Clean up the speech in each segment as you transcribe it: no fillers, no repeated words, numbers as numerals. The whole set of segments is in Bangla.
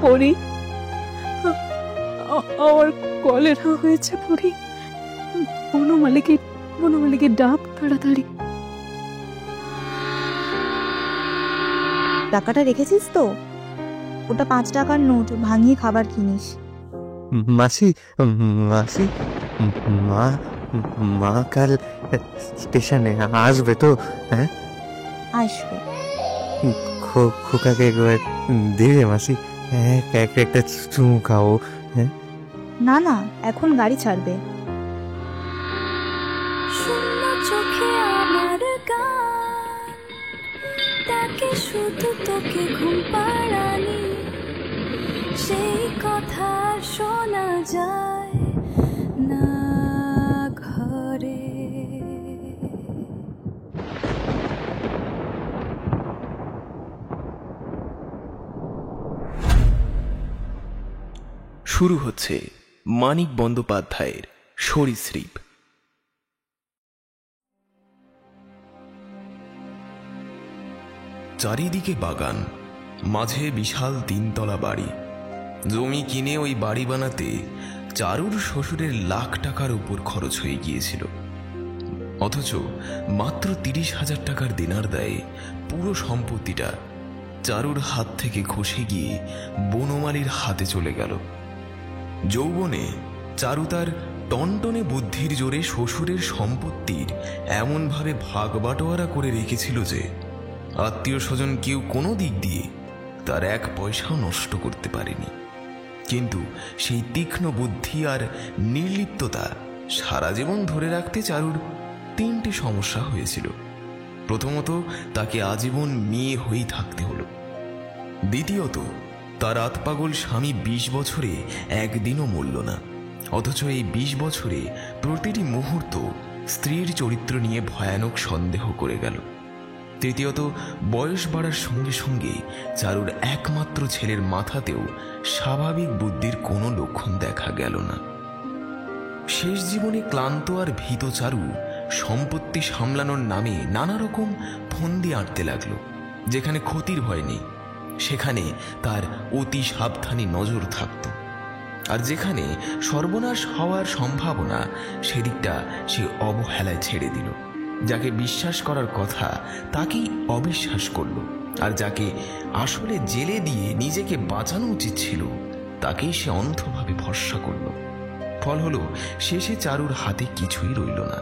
পরি, আমার কলেরা হয়েছে পরি। বনমালীকে ডাক তাড়াতাড়ি। টাকাটা রেখেছিস তো? ওটা 5 টাকার নোট, ভাঙিয়ে খাবার কিনিস। মাসি, মাসি, মা মা কাল স্টেশনে আসবে তো? হ্যাঁ আসবে। খোকাকে একবার দেবে মাসি? একটা চুমু খাও। হ্যাঁ না না, এখন গাড়ি ছাড়বে। চোখে আমার গান, তাকে শুধু তোকে ঘুম পাড়ানি, সেই কথা শোনা যায় না ঘরে। শুরু হচ্ছে মানিক বন্দ্যোপাধ্যায়ের সরীসৃপ। চারিদিকে বাগান, মাঝে বিশাল 3তলা বাড়ি। জমি কিনে ওই বাড়ি বানাতে চারুর শ্বশুরের লাখ টাকার উপর খরচ হয়ে গিয়েছিল। অথচ মাত্র 30,000 টাকার দেনার দায়ে পুরো সম্পত্তিটা চারুর হাত থেকে খসে গিয়ে বনমালীর হাতে চলে গেল। যৌবনে চারু তার টনটনে বুদ্ধির জোরে শ্বশুরের সম্পত্তির এমনভাবে ভাগ বাটোয়ারা করে রেখেছিল যে আত্মীয় স্বজন কেউ কোনো দিক দিয়ে তার 1 পয়সাও নষ্ট করতে পারেনি। কিন্তু সেই তীক্ষ্ণ বুদ্ধি আর নির্লিপ্ততা সারা জীবন ধরে রাখতে চারুর 3টে সমস্যা হয়েছিল। প্রথমত, তাকে আজীবন মেয়ে হয়েই থাকতে হলো। দ্বিতীয়ত, তার আতপাগল স্বামী 20 বছরে একদিনও মরল না, অথচ এই 20 বছরে প্রতিটি মুহূর্ত স্ত্রীর চরিত্র নিয়ে ভয়ানক সন্দেহ করে গেল। তৃতীয়ত, বয়স বাড়ার সঙ্গে সঙ্গে চারুর একমাত্র ছেলের মাথাতেও স্বাভাবিক বুদ্ধির কোনো লক্ষণ দেখা গেল না। শেষ জীবনে ক্লান্ত আর ভীত চারু সম্পত্তি সামলানোর নামে নানা রকম ফন্দি আঁটতে লাগল। যেখানে ক্ষতির ভয় নেই সেখানে তার অতি সাবধানী নজর থাকত, আর যেখানে সর্বনাশ হওয়ার সম্ভাবনা সেদিকটা সে অবহেলায় ছেড়ে দিল। যাকে বিশ্বাস করার কথা তাকেই অবিশ্বাস করল, আর যাকে আসলে জেলে দিয়ে নিজেকে বাঁচানো উচিত ছিল তাকেই সে অন্ধভাবে ভরসা করল। ফল হলো শেষে চারুর হাতে কিছুই রইল না।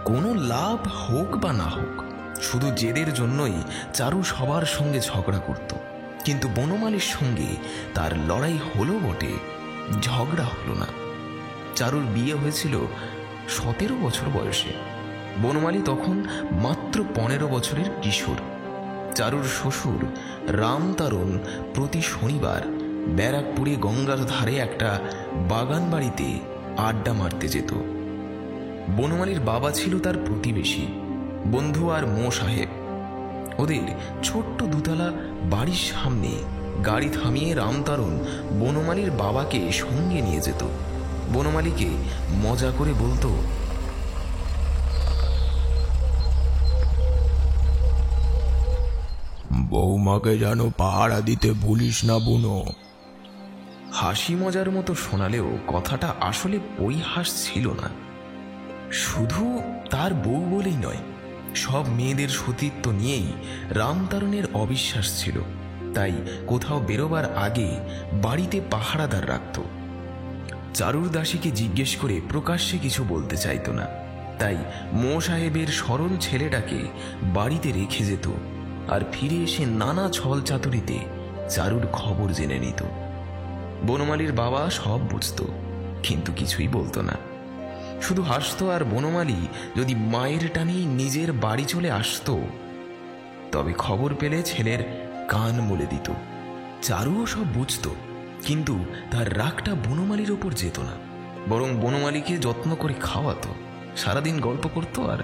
কোনো লাভ হোক বা না হোক, শুধু জেদের জন্যই চারু সবার সঙ্গে ঝগড়া করত। কিন্তু বনমালীর সঙ্গে তার লড়াই হলো বটে, ঝগড়া হলো না। চারুর বিয়ে হয়েছিল 17 বছর বয়সে। বনমালী তখন মাত্র 15 বছরের কিশোর। চারুর শ্বশুর রামতারণ প্রতি শনিবার ব্যারাকপুরে গঙ্গার ধারে একটা বাগান বাড়িতে আড্ডা মারতে যেত। বনমালীর বাবা ছিল তার প্রতিবেশী, বন্ধু আর মো সাহেব। ওদের ছোট্ট 2তলা বাড়ির সামনে গাড়ি থামিয়ে রামতারণ বনমালীর বাবাকে সঙ্গে নিয়ে যেত। বনমালীকে মজা করে বলতো, বৌমাকে যেন পাহারা দিতে ভুলিস না বুনো। হাসি মজার মতো শোনালেও কথাটা আসলে পরিহাস ছিল না। শুধু তার বউ বলেই নয়, সব মেয়েদের সতীত্ব নিয়েই রামতারণের অবিশ্বাস ছিল। তাই কোথাও বেরোবার আগে বাড়িতে পাহারাদার রাখত। চারুর দাসীকে জিজ্ঞেস করে প্রকাশ্যে কিছু বলতে চাইত না, তাই মো সাহেবের সরল ছেলেটাকে বাড়িতে রেখে যেত, আর ফিরে এসে নানা ছল চাতুরিতে চারুর খবর জেনে নিত। বনমালীর বাবা সব বুঝত, কিন্তু কিছুই বলতো না, শুধু হাসতো। আর বনমালী যদি মায়ের টানে নিজের বাড়ি চলে আসতো, তবে খবর পেলে ছেলের কান মলে দিত। চারুও সব বুঝত, কিন্তু তার রাগটা বনমালীর ওপর যেত না, বরং বনমালীকে যত্ন করে খাওয়াতো, সারাদিন গল্প করত, আর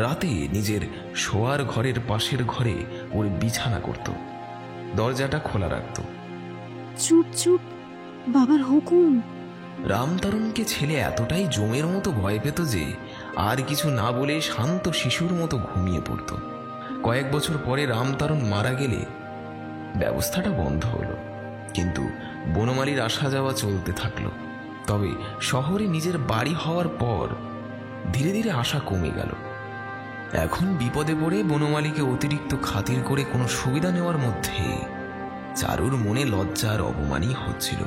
রাতে নিজের শোয়ার ঘরের পাশের ঘরে ওর বিছানা করত, দরজাটা খোলা রাখত। চুপ চুপ, বাবার হুকুম। রামতারণকে ছেলে এতটাই জমের মতো ভয় পেত যে আর কিছু না বলে শান্ত শিশুর মতো ঘুমিয়ে পড়ত। কয়েক বছর পরে রামতারণ মারা গেলে ব্যবস্থাটা বন্ধ হলো। কিন্তু বনমালীর আসা যাওয়া চলতে থাকলো। তবে শহরে নিজের বাড়ি হওয়ার পর ধীরে ধীরে আশা কমে গেল। এখন বিপদে পড়ে বনমালীকে অতিরিক্ত খাতির করে কোনো সুবিধা নেওয়ার মধ্যে চারুর মনে লজ্জা আর অপমানই হচ্ছিল।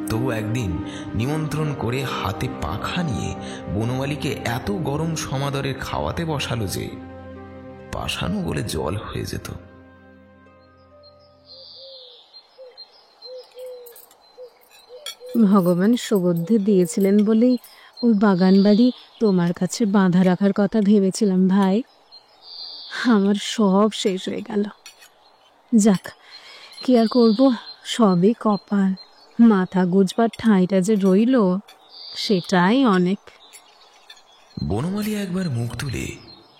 তবু একদিন নিমন্ত্রণ করে হাতে পাখা নিয়ে বনমালীকে এত গরম সমাদরে খাওয়াতে বসালো যে পাশানো বলে জল হয়ে যেত। ভগবান সুবুদ্ধি দিয়েছিলেন বলেই ওই বাগান বাড়ি তোমার কাছে বাঁধা রাখার কথা ভেবেছিলাম ভাই। আমার সব শেষ হয়ে গেল। যাক, কি আর করব, সবই কপাল। মাথা গুজবার ঠাঁইটা যে রইল সেটাই অনেক। বনমালী একবার মুখ তুলে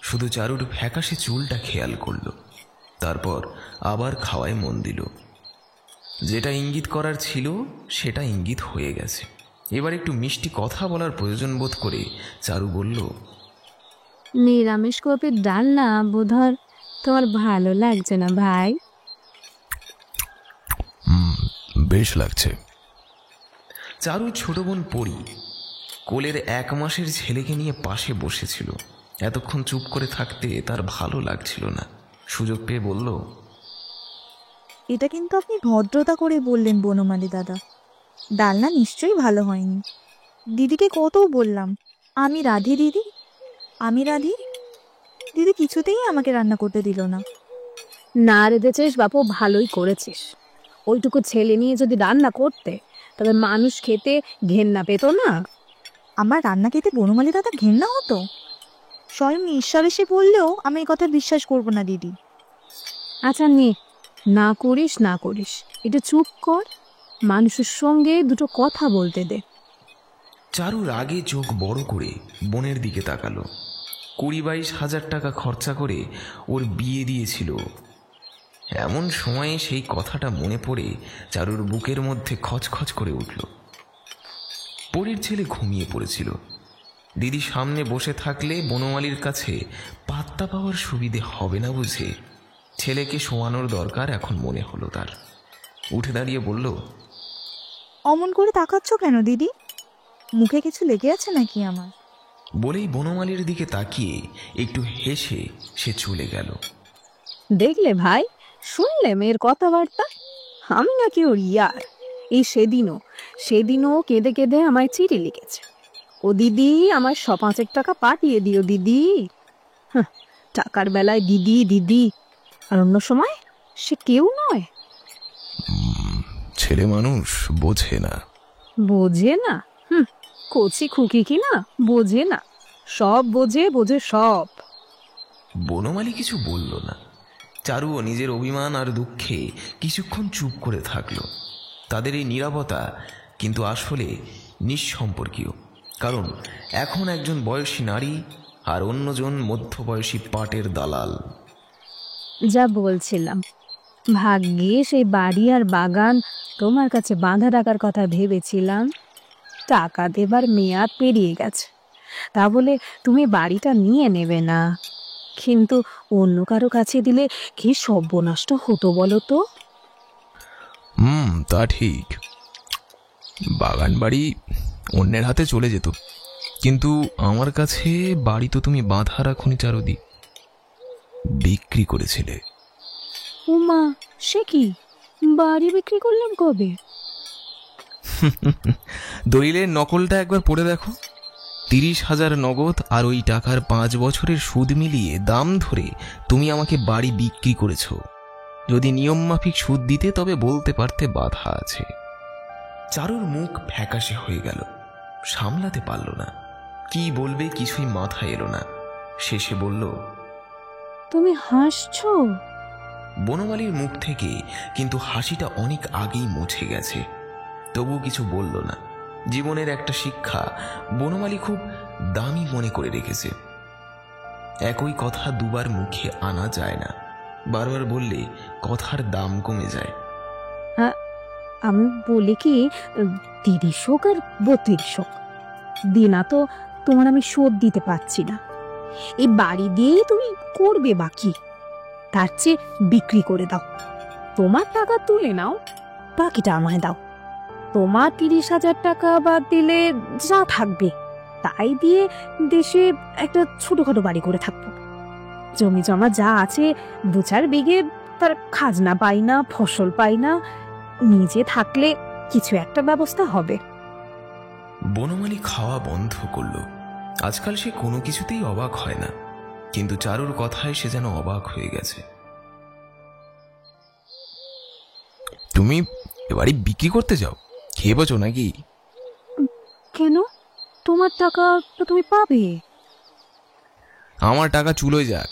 শুধু চারুর ফ্যাকাশে চুলটা খেয়াল করল, তারপর আবার খাওয়ায় মন দিল। যেটা ইঙ্গিত করার ছিল সেটা ইঙ্গিত হয়ে গেছে। এবার একটু মিষ্টি কথা বলার প্রয়োজন বোধ করে চারু বলল, নিরামিষ কপির ডালনা বোধহয় তোমার ভালো লাগছে না ভাই? বেশ লাগছে। চারু ছোট বোন পড়ি কোলের 1 মাসের ছেলেকে নিয়ে পাশে বসেছিল। এতক্ষণ চুপ করে থাকতে তার ভালো লাগছিল না। সুযোগ পেয়ে বলল, এটা কিন্তু আপনি ভদ্রতা করে বললেন বনমালী দাদা। ডালনা নিশ্চয়ই ভালো হয়নি। দিদিকে কত বললাম আমি রাধি দিদি, আমি রাধি। দিদি কিছুতেই আমাকে রান্না করতে দিল না। না রেঁধেছিস বাপু, ভালোই করেছিস। ওইটুকু ছেলে নিয়ে যদি রান্না করতে তবে মানুষ খেতে ঘেন্না পেত না। আমার রান্না খেতে বনমালী দাদা ঘেন্না হতো? স্বয়ং ঈশ্বর এসে বললেও আমি এই কথা বিশ্বাস করব না দিদি। আচ্ছা নে, না করিস না করিস, এটা চুপ কর, মানুষের সঙ্গে দুটো কথা বলতে দে। চারুর আগে চোখ বড় করে বোনের দিকে তাকালো। 20-22 হাজার টাকা খরচা করে ওর বিয়ে দিয়েছিল। এমন সময়ে সেই কথাটা মনে পড়ে চারুর বুকের মধ্যে খচখচ করে উঠল। পরীর ছেলে ঘুমিয়ে পড়েছিল। দিদি সামনে বসে থাকলে বনমালীর কাছে পাত্তা পাওয়ার সুবিধে হবে না বুঝে ছেলেকে শোয়ানোর দরকার এখন মনে হলো তার। উঠে দাঁড়িয়ে বলল, অমন করে তাকাচ্ছ কেন দিদি? মুখে কিছু লেগে আছে নাকি আমার? বলেই বনমালীর দিকে তাকিয়ে একটু হেসে সে চলে গেল। দেখলে ভাই, শুনলে মেয়ের কথাবার্তা? আমি নাকি ওর ইয়ার? এই সেদিনও কেঁদে কেঁদে আমায় চিঠি লিখেছে, ও দিদি আমার 5 টাকা পাঠিয়ে দিও দিদি। টাকার বেলায় দিদি দিদি, আর অন্য সময় সে কেউ নয়। ছেলে মানুষ বোঝে না। বোঝে না? কচি খুকি কি না বোঝে না? সব বোঝে সব। বনমালী কিছু বলল না। চারুও নিজের অভিমান আর দুঃখে কিছুক্ষণ চুপ করে থাকলো। তাদের এই নীরবতা কিন্তু আসলে নিঃসম্পর্কীয়, কারণ এখন একজন বয়সী নারী আর অন্যজন মধ্যবয়সী পাটের দালাল। যা বলছিলাম, ভাগ্যে সেই বাড়ি আর বাগান তোমার কাছে বাঁধা রাখার কথা ভেবেছিলাম। টাকা দেবার মেয়াদ পেরিয়ে গেছে, তা বলে তুমি বাড়িটা নিয়ে নেবে না। কিন্তু অন্য কারো কাছে দিলে কি সর্বনাশটা হতো বলো তো? তা ঠিক। বাগান বাড়ি অন্যের হাতে চলে যেত, কিন্তু আমার কাছে বাড়ি তো তুমি বাঁধা রাখুনি চারুদি, বিক্রি করেছিলে। উমা, সে কি? বাড়ি বিক্রি করলাম কবে? দলিলের নকলটা একবার পড়ে দেখো। 30,000 নগদ আর ওই টাকার 5 বছরের সুদ মিলিয়ে দাম ধরে তুমি আমাকে বাড়ি বিক্রি করেছ। যদি নিয়ম মাফিক সুদ দিতে তবে বলতে পারতে বাধা আছে। চারুর মুখ ফ্যাকাশে হয়ে গেল, সামলাতে পারল না। কি বলবে কিছুই মাথায় এলো না। শেষে বলল, তুমি হাসছো? বনমালীর মুখ থেকে কিন্তু হাসিটা অনেক আগেই মুছে গেছে। তবু কিছু বলল না। জীবনের একটা শিক্ষা বনমালী খুব দামি মনে করে রেখেছে। একই কথা দুবার মুখে আনা যায় না। বারবার বললে কথার দাম কমে যায়। আমি বলি কি, 30 হোক আর 32 হোক, দিনা তো তোমার আমি শোধ দিতে পারছি না। এই বাড়ি দিয়েই তুমি করবে বাকি, তার চেয়ে বিক্রি করে দাও, তোমার টাকা তুলে নাও। বাকিটা আমায় দাও। তোমার 30,000 টাকা বাদ দিলে যা থাকবে তাই দিয়ে দেশে একটা ছোটখাটো বাড়ি করে থাকবো। জমি জমা যা আছে 2-4 বিঘে, তার খাজনা পাই না, ফসল পাই না, নিজে থাকলে কিছু একটা ব্যবস্থা হবে। বনমালী খাওয়া বন্ধ করলো। আজকাল সে কোনো কিছুতেই অবাক হয় না, কিন্তু চারুর কথায় সে যেন অবাক হয়ে গেছে। তুমি এবারে বিক্রি করতে যাও, খেয়ে বছো নাকি? কেন? তোমার টাকা তো তুমি পাবে। আমার টাকা চুলোয় যাক।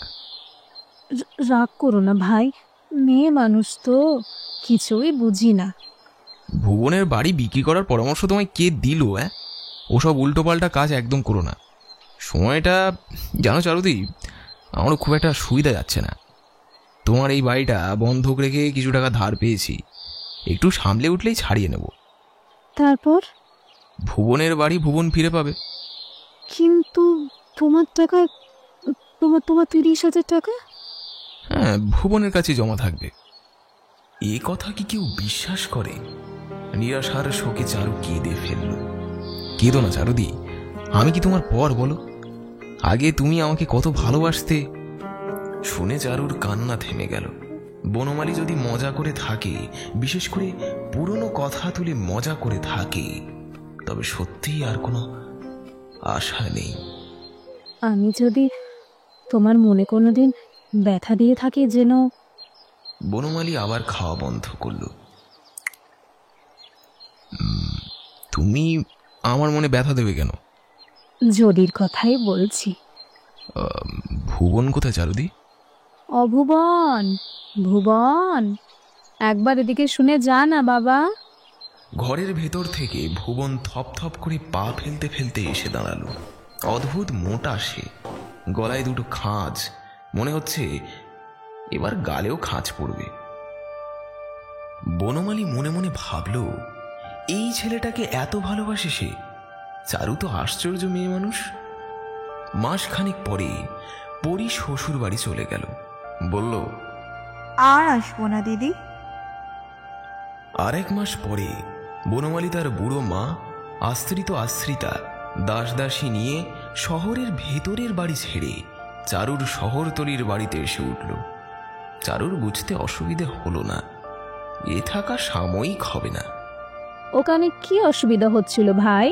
রাগ করো না ভাই, মেয়ে মানুষ তো, কিছুই বুঝি না। ভুবনের বাড়ি বিক্রি করার পরামর্শ তোমায় কে দিল? ওসব উল্টোপাল্টা কাজ একদম করো না। সময়টা জানো চারুদি, আমারও খুব একটা সুবিধা যাচ্ছে না। তোমার এই বাড়িটা বন্ধক রেখে কিছু টাকা ধার পেয়েছি, একটু সামলে উঠলেই ছাড়িয়ে নেব। তারপর? ভুবনের বাড়ি ভুবন ফিরে পাবে। কিন্তু তোমার টাকা, তোমার 30,000 টাকা? হ্যাঁ, ভুবনের কাছে জমা থাকবে। এ কথা কি কেউ বিশ্বাস করে? নিরাশার শোকে চারু কেঁদে ফেলল। কেঁদো না চারুদি, আমি কি তোমার পর বলো? আগে তুমি আমাকে কত ভালোবাসতে। শুনে চারুর কান্না থেমে গেল। বনমালী যদি মজা করে থাকে, বিশেষ করে পুরনো কথা তুলে মজা করে থাকে, তবে সত্যিই আর কোনো আশা নেই। আমি যদি তোমার মনে কোনোদিন ব্যথা দিয়ে থাকি যেন। বনমালী আবার খাওয়া বন্ধ করল। তুমি আমার মনে ব্যথা দেবে কেন? যদির কথাই বলছি। ভুবন কোথায় চারুদি? অভুবন, ভুবন, একবার এদিকে শুনে যা না বাবা। ঘরের ভেতর থেকে ভুবন থপ থপ করে পা ফেলতে ফেলতে এসে দাঁড়ালো। অদ্ভুত মোটা সে, গলায় দুটো খাঁজ, মনে হচ্ছে এবার গালেও খাঁজ পড়বে। বনমালী মনে মনে ভাবল, এই ছেলেটাকে এত ভালোবাসে সে। চারু তো আশ্চর্য মেয়ে মানুষ। মাসখানেক পরে পরি শ্বশুর বাড়ি চলে গেল। বলল, আর আসবো না দিদি। আরেক মাস পরে বনমালী তার বুড়ো মা, আশ্রিত আশ্রিতা, দাস দাসী নিয়ে শহরের ভেতরের বাড়ি ছেড়ে চারুর শহরতলির বাড়িতে এসে উঠল। চারুর বুঝতে অসুবিধে হলো না, এ থাকা সাময়িক হবে না। ওখানে কি অসুবিধা হচ্ছিল ভাই?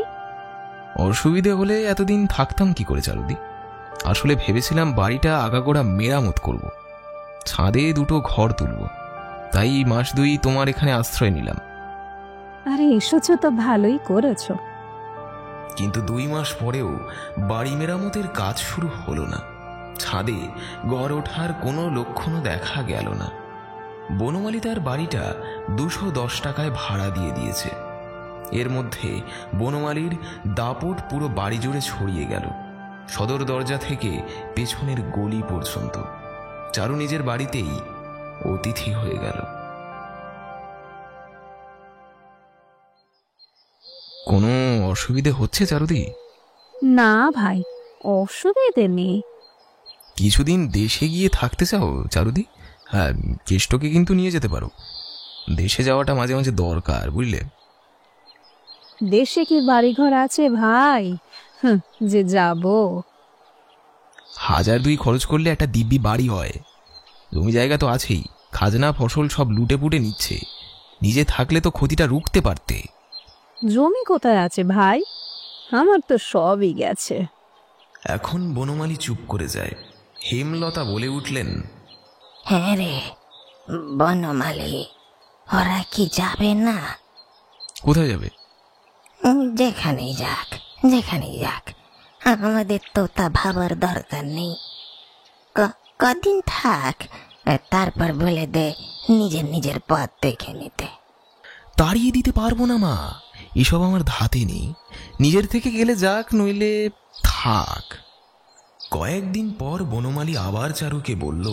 অসুবিধে হলে এতদিন থাকতাম কি করে চারুদি? আসলে ভেবেছিলাম বাড়িটা আগাগোড়া মেরামত করব, ছাদে দুটো ঘর তুলব, তাই মাস 2 তোমার এখানে আশ্রয় নিলাম। আরে এসেছো তো ভালোই করেছো। কিন্তু 2 মাস পরেও বাড়ি মেরামতের কাজ শুরু হলো না। ছাদে গড় ওঠার কোনো লক্ষণও দেখা গেল না। বনমালী তার বাড়িটা 210 টাকায় ভাড়া দিয়ে দিয়েছে। এর মধ্যে বনমালীর দাপট পুরো বাড়ি জুড়ে ছড়িয়ে গেল, সদর দরজা থেকে পেছনের গলি পর্যন্ত। চারু নিজের বাড়িতেই অতিথি হয়ে গেল। কোনো অসুবিধে হচ্ছে চারুদি? না ভাই, অসুবিধে নেই। কিছুদিন দেশে গিয়ে থাকতে চাও চারুদি? হ্যাঁ, কেষ্টকে কিন্তু নিয়ে যেতে পারো। দেশে যাওয়াটা মাঝে মাঝে দরকার, বুঝলে? দেশে কি বাড়িঘর আছে ভাই যে যাব? 1,000-2 খরচ করলে একটা দিব্যি বাড়ি হয়। জমি জায়গা তো আছেই, খাজনা ফসল সব লুটে পুটে নিচ্ছে। নিজে থাকলে তো ক্ষতিটা রুখতে পারতে। জমি কোথায় আছে ভাই? আমার তো সবই গেছে। এখন বনমালী চুপ করে যায়। হেমলতা বলে উঠলেন, হ্যাঁ রে বনমালী, ওরা কি যাবে না? কোথায় যাবে? যেখানেই যাক, যেখানেই যাক, আমাদের তো তা ভাবার দরকার নেই। কদিন থাক, তারপর বলে দে নিজের নিজের পথ দেখে নিতে। তাড়িয়ে দিতে পারবো না মা, এসব আমার ধাতে নেই। নিজের থেকে গেলে যাক, নইলে থাক। কয়েকদিন পর বনমালী আবার চারুকে বলল,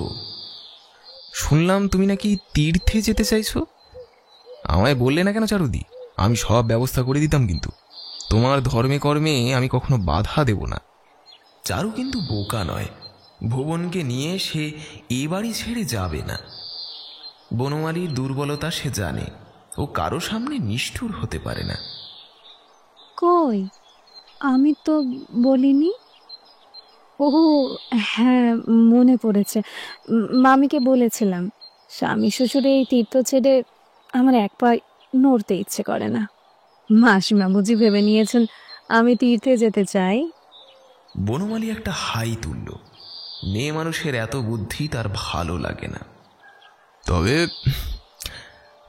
শুনলাম তুমি নাকি তীর্থে যেতে চাইছো। আমায় বললে না কেন চারুদি? আমি সব ব্যবস্থা করে দিতাম, কিন্তু তোমার ধর্মে কর্মে আমি কখনো বাধা দেব না। চারু কিন্তু বোকা নয়, ভুবনকে নিয়ে সে এ বাড়ি ছেড়ে যাবে না। বনমালীর দুর্বলতা সে জানে, ও কারো সামনে নিষ্ঠুর হতে পারে না। কই, আমি তো বলিনি। ও হ্যাঁ, মনে পড়েছে। মামিকে বলেছিলাম স্বামী শ্বশুরে এই তীর্থ ছেড়ে আমার এক পা নড়তে ইচ্ছে করে না। মাসিমা বুঝি ভেবে নিয়েছেন আমি তীর্থে যেতে চাই। বনমালী একটা হাই তুলল। মেয়ে মানুষের এত বুদ্ধি তার ভালো লাগে না। তবে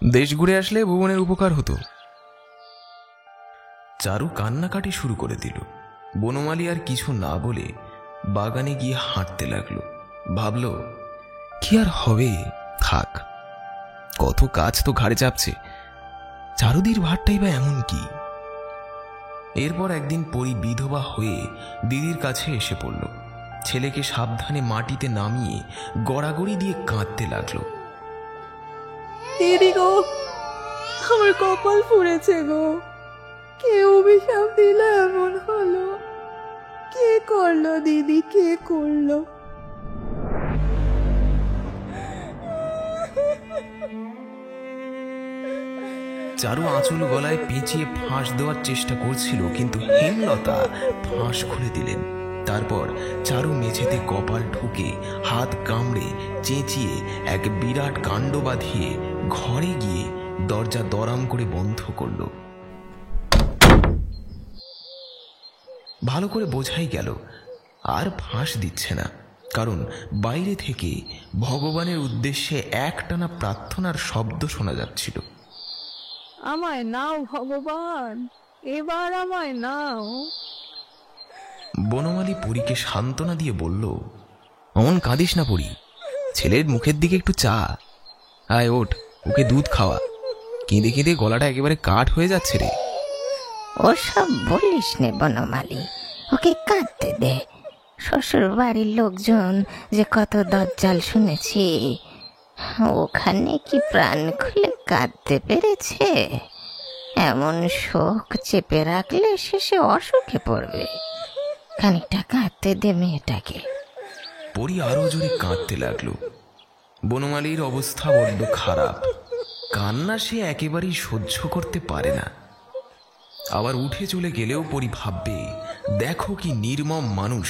দেশ ঘুরে আসলে ভুবনের উপকার হতো। চারু কান্নাকাটি শুরু করে দিল। বনমালী আর কিছু না বলে বাগানে গিয়ে হাঁটতে লাগলো। ভাবল, কি আর হবে, থাক, কত কাজ তো ঘাড়ে চাপছে, চারুদির ভারটাই বা এমন কি। এরপর একদিন পরি বিধবা হয়ে দিদির কাছে এসে পড়ল। ছেলেকে সাবধানে মাটিতে নামিয়ে গড়াগড়ি দিয়ে কাঁদতে লাগলো। দিদি গো, আমার কপাল পুড়েছে গো, কে অভিশাপ দিল এমন হলো? কে করলো দিদি, কে করলো? চারু আঁচল গলায় পেঁচিয়ে ফাঁস দেওয়ার চেষ্টা করছিল, কিন্তু হেমলতা ফাঁস খুলে দিলেন। তারপর চারু মেঝেতে কপাল ঠুকে হাত কামড়ে চেঁচিয়ে এক বিরাট কাণ্ড বাঁধিয়ে ঘরে গিয়ে দরজা দরাম করে বন্ধ করল। ভালো করে বোঝাই গেল আর ফাঁস দিচ্ছে না, কারণ বাইরে থেকে ভগবানের উদ্দেশ্যে একটানা প্রার্থনার শব্দ শোনা যাচ্ছিল। আমায় নাও ভগবান, এবার আমায় নাও। বনমালী পরীকে সান্ত্বনা দিয়ে বলল, অমন কাঁদিস না পড়ি, ছেলের মুখের দিকে একটু চা। আয় ওঠ, ওকে দুধ খাওয়া, কেঁদে কেঁদে গলাটা একেবারে কাঠ হয়ে যাচ্ছে রে। ওসব বলিস নে বনমালী, ওকে কাঁদতে দে। শ্বশুর বাড়ির লোকজন যে কত দজ্জাল শুনেছি, ওখানে কি প্রাণ খুলে কাঁদতে পেরেছে? এমন শোক চেপে রাখলে শেষে অসুখে পড়বে। খানিকটা কাঁদতে দে মেয়েটাকে। পরী আরো জোরে কাঁদতে লাগলো। বনমালীর অবস্থা বড্ড খারাপ, কান্না সে একেবারেই সহ্য করতে পারে না। আবার উঠে চলে গেলেও পরী ভাববে, দেখো কি নির্মম মানুষ,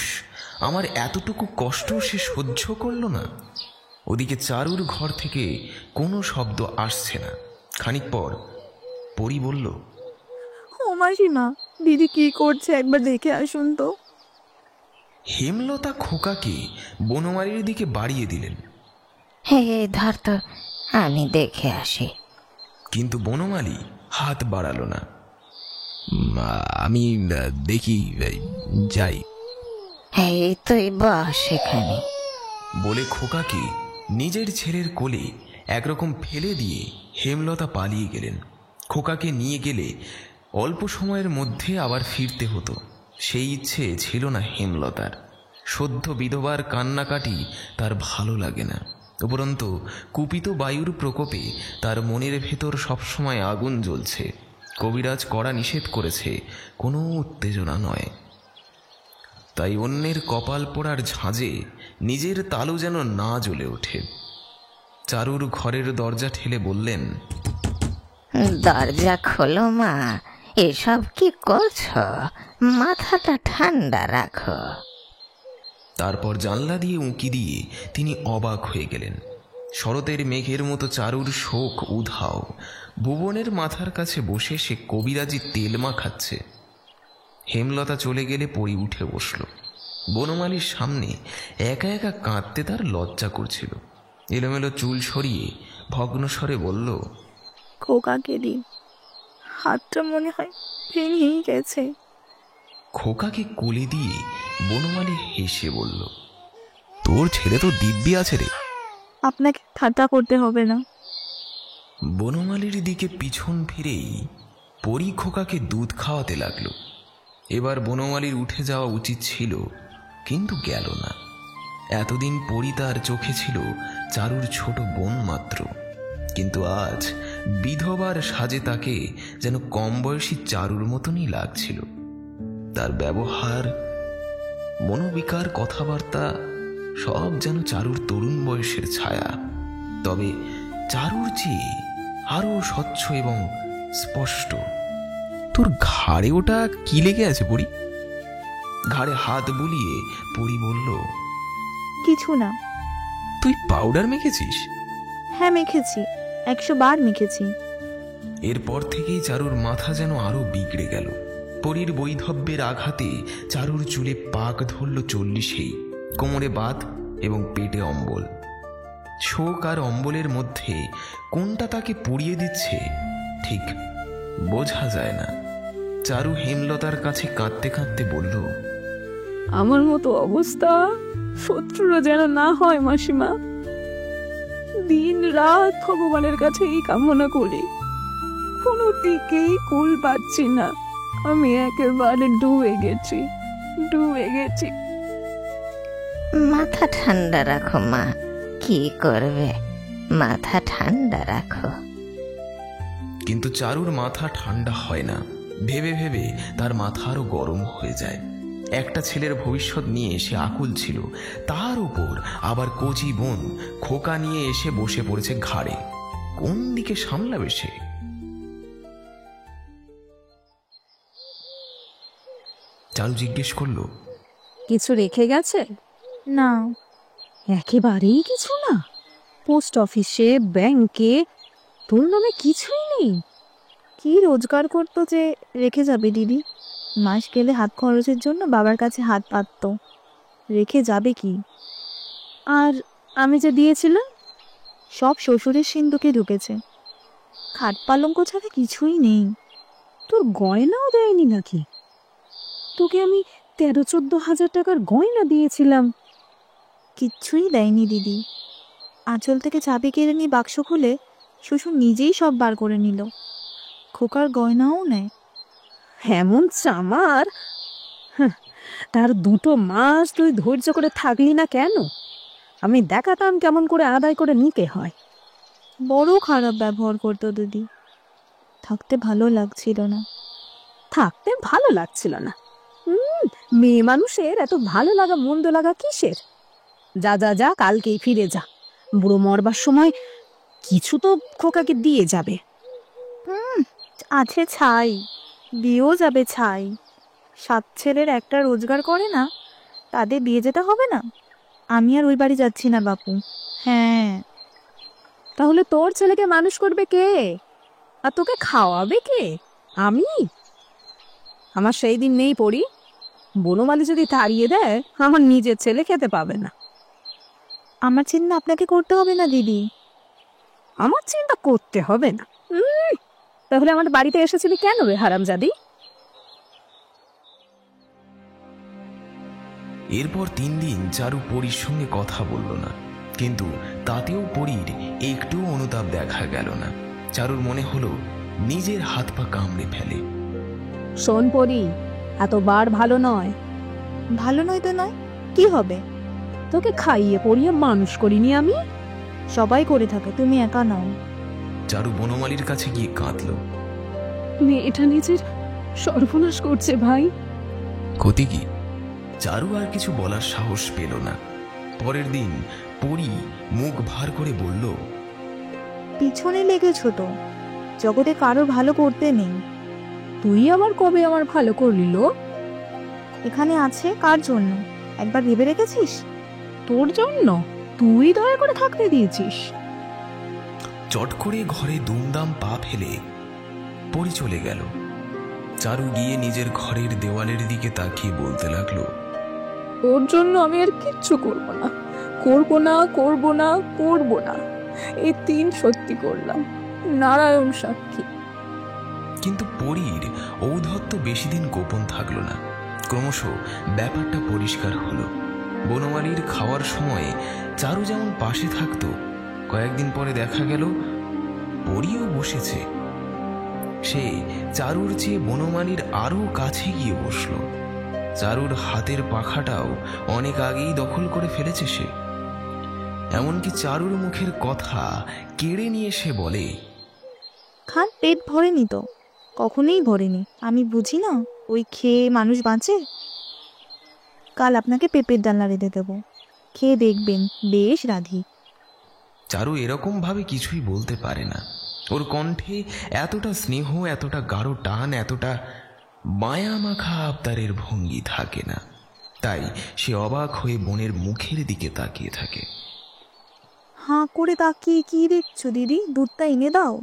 আমার এতটুকু কষ্ট সে সহ্য করল না। ওদিকে চারুর ঘর থেকে কোনো শব্দ আসছে না। খানিক পর পরী বলল, ও মাসিমা, দিদি কি করছে একবার দেখে আসুন তো। হেমলতা খোকাকে বনমালীর দিকে বাড়িয়ে দিলেন। হে ধর তো, আমি দেখে আসি। কিন্তু বনমালী হাত বাড়ালো না। আমি দেখি, যাই। এই তুই বস এখানে। বলে খোকাকে নিজের ছেলের কোলে একরকম ফেলে দিয়ে হেমলতা পালিয়ে গেলেন। খোকাকে নিয়ে গেলে অল্প সময়ের মধ্যে আবার ফিরতে হতো, সেই ইচ্ছে ছিল না হেমলতার। সদ্য বিধবার কান্নাকাটি তার ভালো লাগে না। উপরন্তু কুপিত বায়ুর প্রকোপে তার মনের ভেতর সবসময় আগুন জ্বলছে। কবিরাজ কড়া নিষেধ করেছে, কোনো উত্তেজনা নয়। তাই অন্যের কপাল পোড়ার ঝাঁজে নিজের তালু যেন না জ্বলে ওঠে। চারুর ঘরের দরজা ঠেলে বললেন, দরজা খোলো মা, এসব কি করছো? মাথাটা ঠান্ডা রাখো। তারপর জানলা দিয়ে উঁকি দিয়ে তিনি অবাক হয়ে গেলেন। শরতের মেঘের মতো চারুর শোক উধাও। ভুবনের মাথার কাছে বসে সে কবিরাজি তেল মাখাচ্ছে। হেমলতা চলে গেলে পরি উঠে বসল। বনমালীর সামনে একা একা কাঁদতে তার লজ্জা করছিল। এলোমেলো চুল সরিয়ে ভগ্নস্বরে বলল, খোকাকে দিন, হাতটা মনে হয় ভেঙেই গেছে। খোকাকে কোলে দিয়ে বনমালী হেসে বলল, তোর ছেলে তো দিব্যি আছে রে। আপনাকে ঠাট্টা করতে হবে না। বনমালীর দিকে পিছন ফিরেই পরি খোকাকে দুধ খাওয়াতে লাগলো। এবার বনমালীর উঠে যাওয়া উচিত ছিল, কিন্তু গেল না। এতদিন পরি তার চোখে ছিল চারুর ছোট বোন মাত্র, কিন্তু আজ বিধবার সাজে তাকে যেন কম বয়সী চারুর মতনই লাগছিল। তার ব্যবহার, মনোবিকার, কথাবার্তা সব যেন চারুর তরুণ বয়সের ছায়া। তবে চারুর চেয়ে আরো স্বচ্ছ এবং স্পষ্ট। তোর ঘাড়ে ওটা কি লেগে আছে পরি? ঘাড়ে হাত বুলিয়ে পরি বলল, কিছু না। তুই পাউডার মেখেছিস? হ্যাঁ মেখেছি, 100 বার মেখেছি। এরপর থেকেই চারুর মাথা যেন আরো বিগড়ে গেল। পরীর বৈধব্যের আঘাতে চারুর চুলে পাক ধরল 40-এই, কোমরে বাত এবং পেটে অম্বল। শোক আর অম্বলের মধ্যে কোনটা তাকে পুড়িয়ে দিচ্ছে ঠিক বোঝা যায় না। চারু হেমলতার কাছে কাঁদতে কাঁদতে বলল, আমার মতো অবস্থা শত্রুরা যেন না হয় মাসিমা। দিন রাত ভগবানের কাছে এই কামনা করি, কোনো দিকেই কুল পাচ্ছি না। আমি একেবারে ডুবে গেছি। মাথা ঠান্ডা রাখো মা, কি করবে, মাথা ঠান্ডা রাখো। কিন্তু চারুর মাথা ঠান্ডা হয় না। ভেবে ভেবে তার মাথা আরো গরম হয়ে যায়। একটা ছেলের ভবিষ্যৎ নিয়ে সে আকুল ছিল, তার উপর আবার কচি বোন খোকা নিয়ে এসে বসে পড়েছে ঘাড়ে। কোন দিকে সামলাবে সে? চারু জিজ্ঞেস করলো, কিছু রেখে গেছে? না। একেবারেই কিছু না? পোস্ট অফিসে, ব্যাংকে তোর নামে কিছুই নেই? কি রোজগার করতো যে রেখে যাবে দিদি? মাস গেলে হাত খরচের জন্য বাবার কাছে হাত পাততো, রেখে যাবে কি? আর আমি যে দিয়েছিলাম? সব শ্বশুরের সিন্ধুকে ঢুকেছে, খাট পালঙ্ক ছাড়া কিছুই নেই। তোর গয়নাও দেয়নি নাকি? তোকে আমি 13-14 হাজার টাকার গয়না দিয়েছিলাম। কিচ্ছুই দেয়নি দিদি। আঁচল থেকে চাবি কেড়ে নিয়ে বাক্স খুলে শ্বশুর নিজেই সব বার করে নিল। খোকার গয়নাও নেয়। এমন চামার! তার 2 মাস তুই ধৈর্য করে থাকলি না কেন? আমি দেখাতাম কেমন করে আদায় করে নিতে হয়। বড় খারাপ ব্যবহার করতো দিদি, থাকতে ভালো লাগছিল না। থাকতে ভালো লাগছিল না? মেয়ে মানুষের এত ভালো লাগা মন্দ লাগা কিসের? যা কালকেই ফিরে যা। বুড়ো মরবার সময় কিছু তো খোকাকে দিয়ে যাবে। আছে ছাই, দিয়েও যাবে ছাই। 7 ছেলের একটা রোজগার করে না, তাদের দিয়ে যেতে হবে না? আমি আর ওই বাড়ি যাচ্ছি না বাপু। হ্যাঁ। তাহলে তোর ছেলেকে মানুষ করবে কে? আর তোকে খাওয়াবে কে? আমি? আমার সেই দিন নেই পড়ি। বনমালী যদি তাড়িয়ে দেয়, আমার নিজের ছেলে খেতে পাবে না। আমার চিন্তা আপনাকে করতে হবে না দিদি। আমার চিন্তা করতে হবে না? তাহলে আমার বাড়িতে এসেছিলি কেন রে হারামজাদি? এরপর 3 দিন চারু পরীর সঙ্গে কথা বলল না, কিন্তু তাতেও পরীর একটু অনুতাপ দেখা গেল না। চারুর মনে হলো নিজের হাত পা কামড়ে ফেলে। শোন পরি, এতবার ভালো নয়। ভালো নয় তো নয়, কি হবে? তোকে খাইয়ে পড়িয়ে মানুষ করিনি আমি? সবাই করে থাকে, তুমি একা নও। চারু বনমালীর কাছে গিয়ে কাঁদল। মেয়েটা নিজের সর্বনাশ করছে ভাই। ক্ষতি কি? চারু আর কিছু বলার সাহস পেল না। পরের দিন পরি মুখ ভার করে বলল, পিছনে লেগেছ তো, জগতে কারো ভালো করতে নেই। তুই আবার কবে আমার ভালো করলি লো? এখানে আছে কার জন্য একবার ভেবে রেখেছিস? তোর জন্য? তুই দয়া করে থাকতে দিয়েছিস। চট করে ঘরে দুমদাম পা ফেলে পরি চলে গেল। চারু গিয়ে নিজের ঘরের দেওয়ালের দিকে তাকিয়ে বলতে লাগলো, ওর জন্য আমি আর কিচ্ছু করব না। এই 3 সত্যি করলাম, নারায়ণ সাক্ষী। কিন্তু পরীর ঔদ্ধত্য বেশি দিন গোপন থাকলো না। ক্রমশ ব্যাপারটা পরিষ্কার হলো। বনমালীর খাওয়ার সময় চারু যেমন পাশে থাকতো, কয়েকদিন পরে দেখা গেল পরীও বসেছে। সে চারুর চেয়ে বনমালীর আরো কাছে গিয়ে বসল। চারুর হাতের পাখাটাও অনেক আগেই দখল করে ফেলেছে সে। এমনকি চারুর মুখের কথা কেড়ে নিয়ে সে বলে, খান, পেট ভরেনি তো, কখনোই ভরেনি। আমি বুঝি না ওই খেয়ে মানুষ বাঁচে? কাল আপনাকে পেঁপের ডালনা রেঁধে দেবো, খেয়ে দেখবেন, বেশ রাধি। চারু এরকম ভাবে কিছুই বলতে পারে না। ওর কণ্ঠে এতটা স্নেহ, এতটা গাঢ় টান, এতটা মায়া মাখা আবদারের ভঙ্গি থাকে না। তাই সে অবাক হয়ে বোনের মুখের দিকে তাকিয়ে থাকে। হাঁ করে তাকিয়ে কি দেখছো দিদি? দুধটা এনে দাও,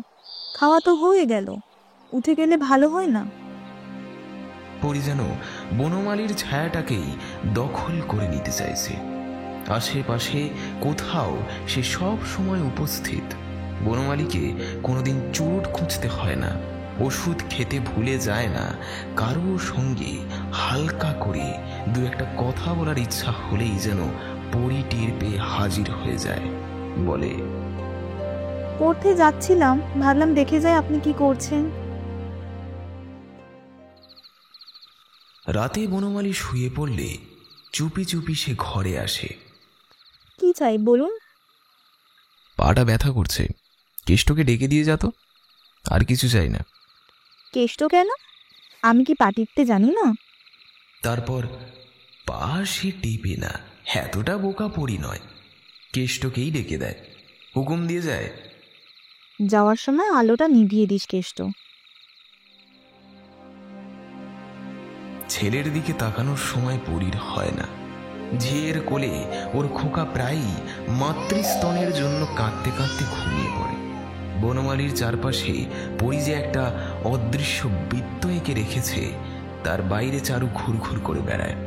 খাওয়া তো হয়ে গেল, উঠে গেলে ভালো হয় না? পরি যেন বনমালীর ছায়াটাকেই দখল করে নিতে চাইছে। আশেপাশে কোথাও সে সব সময় উপস্থিত। বনমালীকে কোনোদিন চোট খুঁজতে হয় না, ওষুধ খেতে ভুলে যায় না, কারো সঙ্গে হালকা করে দু একটা কথা বলার ইচ্ছা হলেই যেন পরি টের পেয়ে হাজির হয়ে যায়। বলে, পড়তে যাচ্ছিলাম, ভাবলাম দেখে যাই আপনি কি করছেন। রাতে বনমালী শুয়ে পড়লে চুপি চুপি সে ঘরে আসে। কি চাই বলুন? পাটা ব্যথা করছে, কেষ্টকে ডেকে দিয়ে যা তো। আর কিছু চাই না। কেষ্ট কেন? আমি কি পা টিপতে জানি না? তারপর পা সে টিপে না, এতটা বোকা পরি নয়। কেষ্টকেই ডেকে দেয়, হুকুম দিয়ে যায়, যাওয়ার সময় আলোটা নিভিয়ে দিস কেষ্ট। ছেলের দিকে তাকানোর সময় পরির হয় না। ঝিয়ের কোলে ওর খোকা প্রায়ই মাতৃস্তনের জন্য কাঁদতে কাঁদতে ঘুমিয়ে পড়ে। বনমালীর চারপাশে পরি যে একটা অদৃশ্য বৃত্ত এঁকে রেখেছে, তার বাইরে চারু ঘুরঘুর করে বেড়ায়।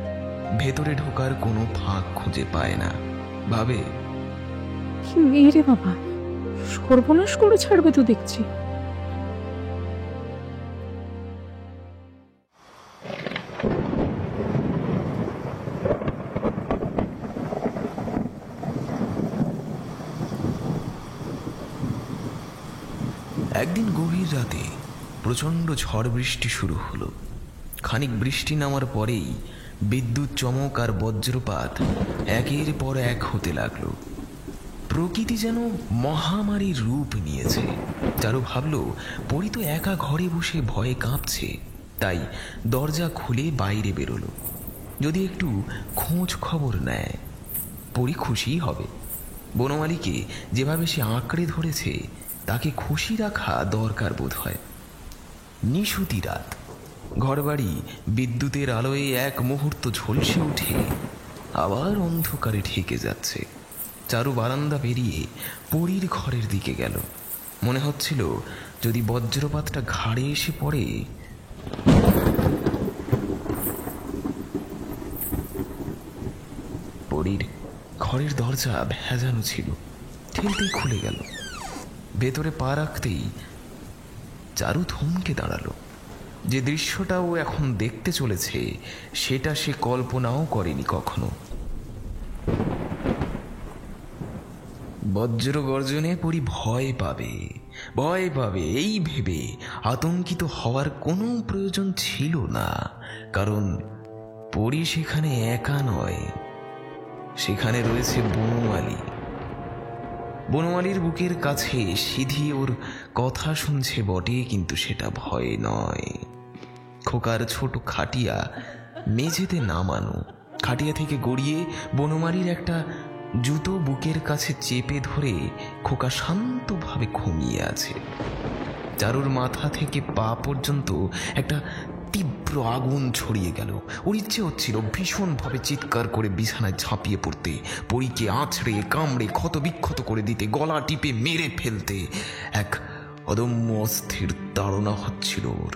ভেতরে ঢোকার কোনো ফাঁক খুঁজে পায় না। ভাবে, কি মেয়ে রে বাবা, সর্বনাশ করে ছাড়বে তো দেখছি। একদিন গভীর রাতে প্রচণ্ড ঝড় বৃষ্টি শুরু হলো। খানিক বৃষ্টি নামার পরেই বিদ্যুৎ চমক আর বজ্রপাত একের পর এক হতে লাগলো। প্রকৃতি যেন মহামারীর রূপ নিয়েছে। চারু ভাবল পরি তো একা ঘরে বসে ভয়ে কাঁপছে, তাই দরজা খুলে বাইরে বেরোলো। যদি একটু খোঁজ খবর নেয়, পরি খুশিই হবে। বনমালীকে যেভাবে সে আঁকড়ে ধরেছে, তাকে খুশি রাখা দরকার বোধ হয়। নিশুতি রাত, ঘরবাড়ি বিদ্যুতের আলোয় এক মুহূর্ত ঝলসে উঠে আবার অন্ধকারে ঢেকে যাচ্ছে। চারু বারান্দা পেরিয়ে পরীর ঘরের দিকে গেল। মনে হচ্ছিল যদি বজ্রপাতটা ঘাড়ে এসে পড়ে। পরীর ঘরের দরজা ভেজানো ছিল, ঠেলতেই খুলে গেল। ভেতরে পা রাখতেই চারু থমকে দাঁড়ালো। যে দৃশ্যটা ও এখন দেখতে চলেছে, সেটা সে কল্পনাও করেনি কখনো। বজ্র গর্জনে পরি ভয় পাবে, ভয় পাবে এই ভেবে আতঙ্কিত হওয়ার কোনো প্রয়োজন ছিল না। কারণ পরি সেখানে একা নয়, সেখানে রয়েছে বনমালী। বনমালীর বুকের কাছে সিধি ওর কথা শুনছে বটে, কিন্তু সেটা ভয় নয়। খোকার ছোট খাটিয়া মেঝেতে নামানো, খাটিয়া থেকে গড়িয়ে বনমালীর একটা জুতো বুকের কাছে চেপে ধরে খোকা শান্তভাবে ঘুমিয়ে আছে। চারুর মাথা থেকে পা পর্যন্ত একটা তীব্র আগুন ছড়িয়ে গেল। ওর ইচ্ছে হচ্ছিল ভীষণভাবে চিৎকার করে বিছানায় ঝাঁপিয়ে পড়তে, পরীকে আছড়ে কামড়ে ক্ষতবিক্ষত করে দিতে, গলা টিপে মেরে ফেলতে। এক অদম্য অস্থির তাড়না হচ্ছিল ওর।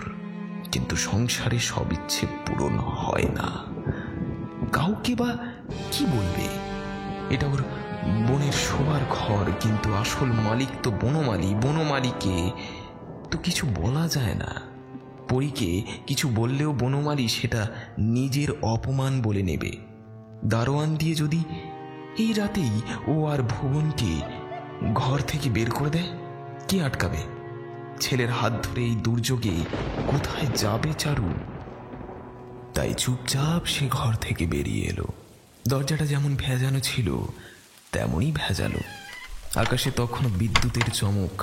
কিন্তু সংসারে সব ইচ্ছে পূরণ হয় না। কাউকে বা কি বলবে? এটা ওর বোনের শোবার ঘর, কিন্তু আসল মালিক তো বনমালী। বনমালীকে তো কিছু বলা যায় না। পরীকে কিছু বললেও বনমালী সেটা নিজের অপমান বলে নেবে। দারোয়ান দিয়ে যদি এই রাতেই ও আর ভুবনকে ঘর থেকে বের করে দেয়, কে আটকাবে? ছেলের হাত ধরে এই দুর্যোগে কোথায় যাবে চারু? তাই চুপচাপ সে ঘর থেকে বেরিয়ে এলো। দরজাটা যেমন ভেজানো ছিল তেমনই ভেজালো। আকাশে তখনও বিদ্যুতের চমক,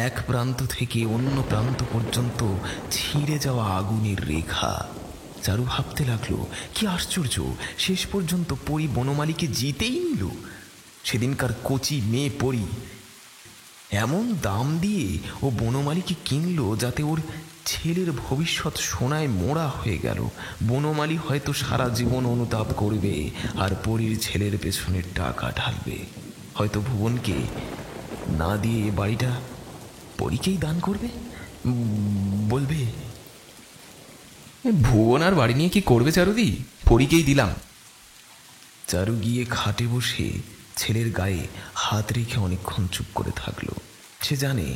এক প্রান্ত থেকে অন্য প্রান্ত পর্যন্ত ছিঁড়ে যাওয়া আগুনের রেখা। চারু ভাবতে লাগলো, কি আশ্চর্য, শেষ পর্যন্ত পরি বনমালীকে জিতেই নিল। সেদিনকার কচি মেয়ে পরি এমন দাম দিয়ে ও বনমালীকে কিনলো যাতে ওর ছেলের ভবিষ্যৎ সোনায় মোড়া হয়ে গেল। বনমালী হয়তো সারা জীবন অনুতাপ করবে আর পরীর ছেলের পেছনে টাকা ঢালবে। হয়তো ভুবনকে না দিয়ে এ বাড়িটা পরীকেই দান করবে। বলবে, ভুবন আর বাড়ি নিয়ে কি করবে চারুদি, পরীকেই দিলাম। চারু গিয়ে খাটে বসে ছেলের গায়ে হাত রেখে অনেকক্ষণ চুপ করে থাকলো। সে জানে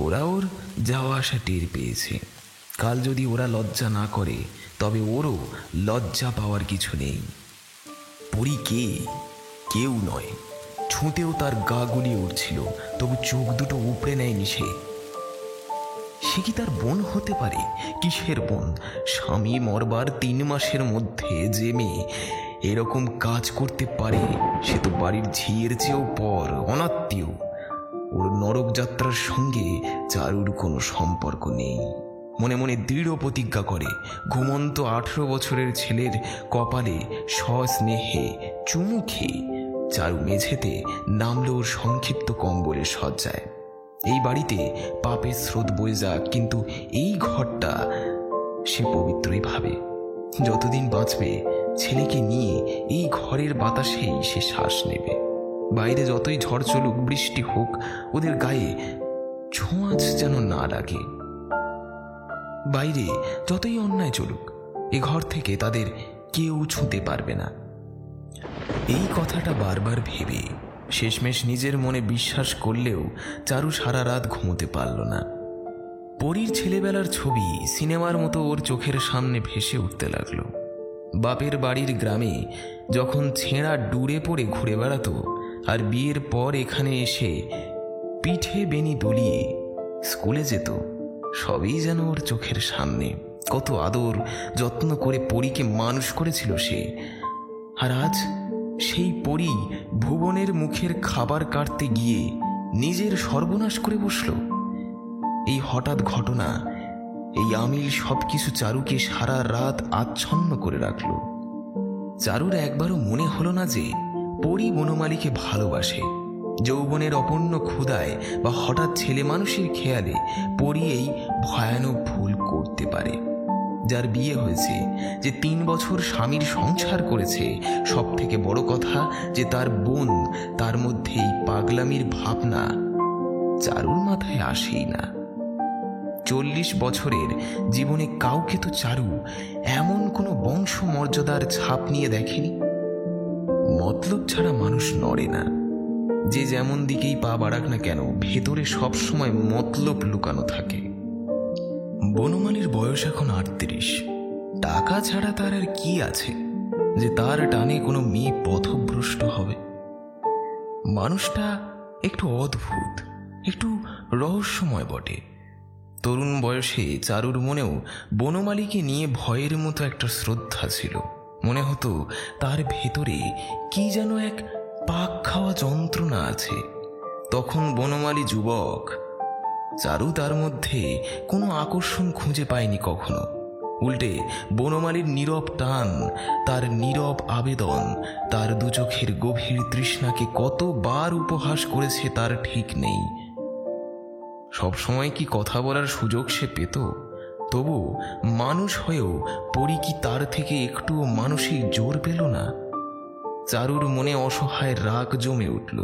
ওরা ওর যাওয়া আসা টের পেয়েছে। কাল যদি ওরা লজ্জা না করে তবে ওরও লজ্জা পাওয়ার কিছু নেই। পরী কে? কেউ নয়। ছুঁতেও তার গা গুলিয়ে উঠছিল, তবু চোখ দুটো উপড়ে নেয়নি সে। সে কি তার বোন হতে পারে? কিসের বোন? স্বামী মরবার 3 মাসের মধ্যে যে মেয়ে এরকম কাজ করতে পারে সে তো বাড়ির ঝিয়ের চেয়েও পর, অনাত্মীয়। ওর নরক যাত্রার সঙ্গে চারুর কোনো সম্পর্ক নেই। মনে মনে দৃঢ় প্রতিজ্ঞা করে ঘুমন্ত 18 বছরের ছেলের কপালে সস্নেহে চুমু খেয়ে চারু মেঝেতে নামলো ওর সংক্ষিপ্ত কম্বলের শয্যায়। এই বাড়িতে পাপের স্রোত বয়ে যাক, কিন্তু এই ঘরটা সে পবিত্রই ভাবে। যতদিন বাঁচবে ছেলেকে নিয়ে এই ঘরের বাতাসেই সে শ্বাস নেবে। বাইরে যতই ঝড় চলুক, বৃষ্টি হোক, ওদের গায়ে ছোঁয়াচ যেন না লাগে। বাইরে যতই অন্যায় চলুক, এ ঘর থেকে তাদের কেউ ছুঁতে পারবে না। এই কথাটা বারবার ভেবে শেষমেশ নিজের মনে বিশ্বাস করলেও চারু সারা রাত ঘুমোতে পারল না। পরীর ছেলেবেলার ছবি সিনেমার মতো ওর চোখের সামনে ভেসে উঠতে লাগলো। বাপের বাড়ির গ্রামে যখন ছেঁড়া ডুরে পড়ে ঘুরে বেড়াতো, আর বিয়ের পর এখানে এসে পিঠে বেনি দলিয়ে স্কুলে যেত, সবই যেন ওর চোখের সামনে। কত আদর যত্ন করে পরীকে মানুষ করেছিল সে। আর আজ সেই পরী ভুবনের মুখের খাবার কাটতে গিয়ে নিজের সর্বনাশ করে বসল। এই হঠাৎ ঘটনা, এই আমিল সবকিছু চারুকে সারা রাত আচ্ছন্ন করে রাখল। চারুর একবারও মনে হলো না যে পরী বনমালীকে ভালোবাসে। যৌবনের অপূর্ণ ক্ষুধায় বা হঠাৎ ছেলে মানুষের খেয়ালে পরী এই ভয়ানক ভুল করতে পারে। যার বিয়ে হয়েছে, যে 3 বছর স্বামীর সংসার করেছে, সব থেকে বড় কথা যে তার বোন, তার মধ্যে এই পাগলামির ভাবনা চারুর মাথায় আসেই না। 40 বছরের জীবনে কাউকে তো চারু এমন কোনো বংশ মর্যাদার ছাপ নিয়ে দেখেনি। মতলব ছাড়া মানুষ নড়ে না। যে যেমন দিকেই পা বাড়াক না কেন, ভেতরে সবসময় মতলব লুকানো থাকে। বনমালীর বয়স এখন 38। টাকা ছাড়া তার আর কি আছে যে তার টানে কোনো মেয়ে পথভ্রষ্ট হবে? মানুষটা একটু অদ্ভুত, একটু রহস্যময় বটে। তরুণ বয়সে চারুর মনেও বনমালীকে নিয়ে ভয়ের মতো একটা শ্রদ্ধা ছিল। মনে হতো তার ভেতরে কি যেন এক পাক খাওয়া যন্ত্রণা আছে। তখন বনমালী যুবক, চারু তার মধ্যে কোনো আকর্ষণ খুঁজে পায়নি কখনো। উল্টে বনমালীর নীরব টান, তার নীরব আবেদন, তার দুচোখের গভীর তৃষ্ণাকে কতবার উপহাস করেছে তার ঠিক নেই। সবসময় কি কথা বলার সুযোগ সে পেত? তবু মানুষ হয়েও পরী কি তার থেকে একটুও মানসিক জোর পেল না? চারুর মনে অসহায় রাগ জমে উঠল।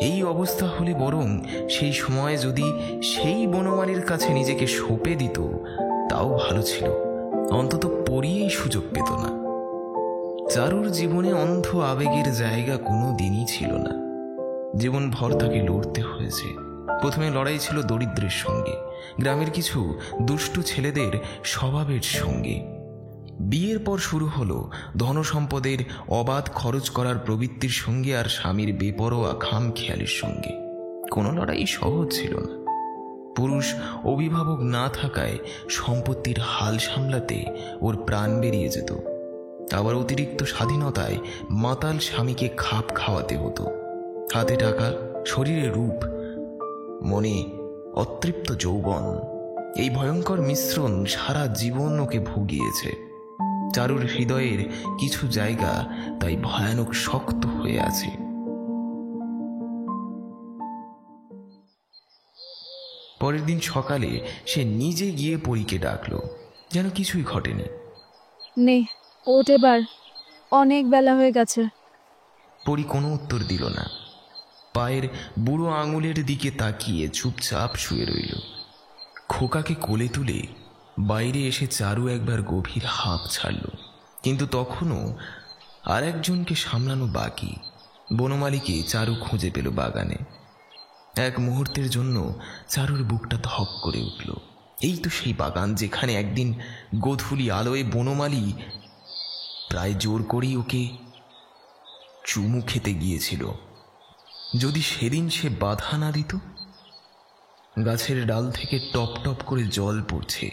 এই অবস্থা হলে বরং সেই সময় যদি সেই বনমালীর কাছে নিজেকে সঁপে দিত তাও ভালো ছিল। অন্তত পরী এই সুযোগ পেত না। চারুর জীবনে অন্ধ আবেগের জায়গা কোনো দিনই ছিল না। জীবনভর তাকে লড়তে হয়েছে। প্রথমে লড়াই ছিল দরিদ্রের সঙ্গে, গ্রামের কিছু দুষ্টু ছেলেদের স্বভাবের সঙ্গে। বিয়ের পর শুরু হলো ধনসম্পদের অবাধ খরচ করার প্রবৃত্তির সঙ্গে আর স্বামীর বেপরোয়া খামখেয়ালির সঙ্গে। কোনো লড়াই সহজ ছিল না। পুরুষ অভিভাবক না থাকায় সম্পত্তির হাল সামলাতে ওর প্রাণ বেরিয়ে যেত। আবার অতিরিক্ত স্বাধীনতায় মাতাল স্বামীকে খাপ খাওয়াতে হতো। হাতে টাকা, শরীরে রূপ, মনে অতৃপ্ত যৌবন, এই ভয়ঙ্কর মিশ্রণ সারা জীবন ওকে ভুগিয়েছে। চারুর হৃদয়ের কিছু জায়গা তাই ভয়ানক শক্ত হয়ে আছে। পরের দিন সকালে সে নিজে গিয়ে পরীকে ডাকলো, যেন কিছুই ঘটেনি। নে ওঠ, এবার অনেক বেলা হয়ে গেছে। পরী কোনো উত্তর দিল না, পায়ের বুড়ো আঙুলের দিকে তাকিয়ে চুপচাপ শুয়ে রইল। খোকাকে কোলে তুলে বাইরে এসে চারু একবার গভীর হাঁপ ছাড়ল, কিন্তু তখনও আর একজনকে সামলানো বাকি। বনমালীকে চারু খুঁজে পেল বাগানে। এক মুহূর্তের জন্য চারুর বুকটা ধক করে উঠল। এই তো সেই বাগান যেখানে একদিন গোধূলি আলোয় বনমালী প্রায় জোর করেই ওকে চুমু খেতে গিয়েছিল। যদি সেদিন সে বাধা না দিত। গাছের ডাল থেকে টপ টপ করে জল পড়ছে,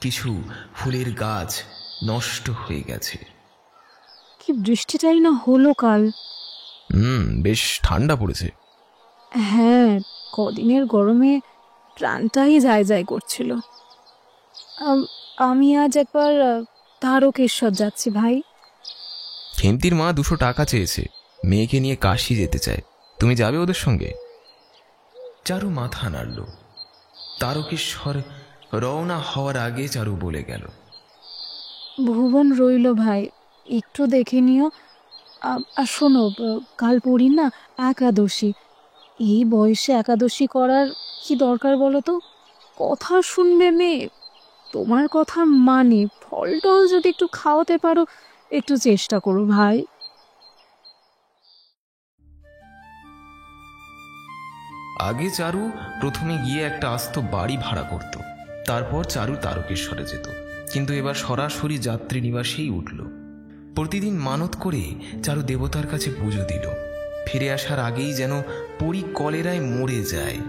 কিছু ফুলের গাছ নষ্ট হয়ে গেছে। কি বৃষ্টিটাই না হলো কাল। বেশ ঠান্ডা পড়েছে। হ্যাঁ, কদিনের গরমে প্রাণটাই যায় যায় করছিল। আমি আজ একবার তারকেশ্বর যাচ্ছি ভাই। খেমতির মা 200 টাকা চেয়েছে, মেয়েকে নিয়ে কাশি যেতে চায়। তুমি যাবে ওদের সঙ্গে? চারু মাথা নাড়ল। তারকেশ্বর রওনা হওয়ার আগে চারু বলে গেল, ভুবন রইল ভাই, একটু দেখে নিও। আর শোনো, কাল পড়ি না একাদশী। এই বয়সে একাদশী করার কি দরকার বলো তো? কথা শুনবে মেয়ে, তোমার কথা মানে। ফল টল যদি একটু খাওয়াতে পারো, একটু চেষ্টা করো ভাই। আগে চারু প্রথমে গিয়ে একটা আস্ত বাড়ি ভাড়া করত, তারপর চারু তারকেশ্বরে যেত। কিন্তু এবার সরাসরি যাত্রী নিবাসেই উঠল। প্রতিদিন মানত করে চারু দেবতার কাছে পুজো দিল। ফিরে আসার আগেই যেন পরী কলেরায় মরে যায়।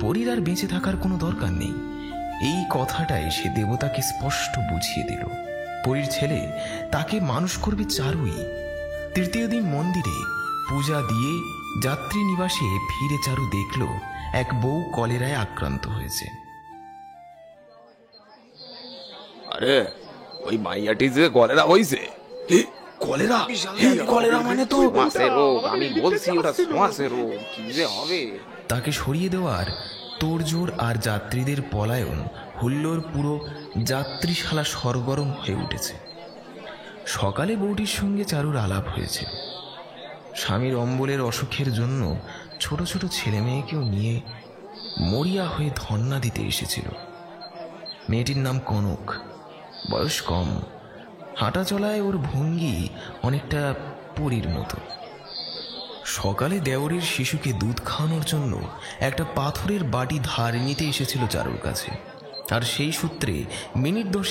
পরীর আর বেঁচে থাকার কোনো দরকার নেই, এই কথাটাই সে দেবতাকে স্পষ্ট বুঝিয়ে দিল। পরীর ছেলে তাকে মানুষ করবে চারুই। তৃতীয় দিন মন্দিরে পূজা দিয়ে যাত্রী নিবাসে ফিরে চারু দেখল এক বউ কলেরায় আক্রান্ত হয়েছে। আরে ওই মাইয়াটি যে কলেরা হইছে। কলেরা? কলেরা মানে তো শ্বাসের রোগ। আমি বলছি ওটা শ্বাসের রোগ, কি যে হবে। তাকে সরিয়ে দেওয়ার তোড়জোড় আর যাত্রীদের পলায়ন হুল্লোড় পুরো যাত্রীশালা সরগরম হয়ে উঠেছে। সকালে বউটির সঙ্গে চারুর আলাপ হয়েছে। স্বামীর অম্বলের অসুখের জন্য ছোট ছোট ছেলে মেয়েকেও নিয়ে মরিয়া হয়ে ধন্না দিতে এসেছিল। মেয়েটির নাম কনক, বয়স কম। হাঁটা চলায় ওর ভঙ্গি অনেকটা পরীর মতো। সকালে দেওরের শিশুকে দুধ খাওয়ানোর জন্য একটা পাথরের বাটি ধার নিতে এসেছিল চারুর কাছে, আর সেই সূত্রে মিনিট 10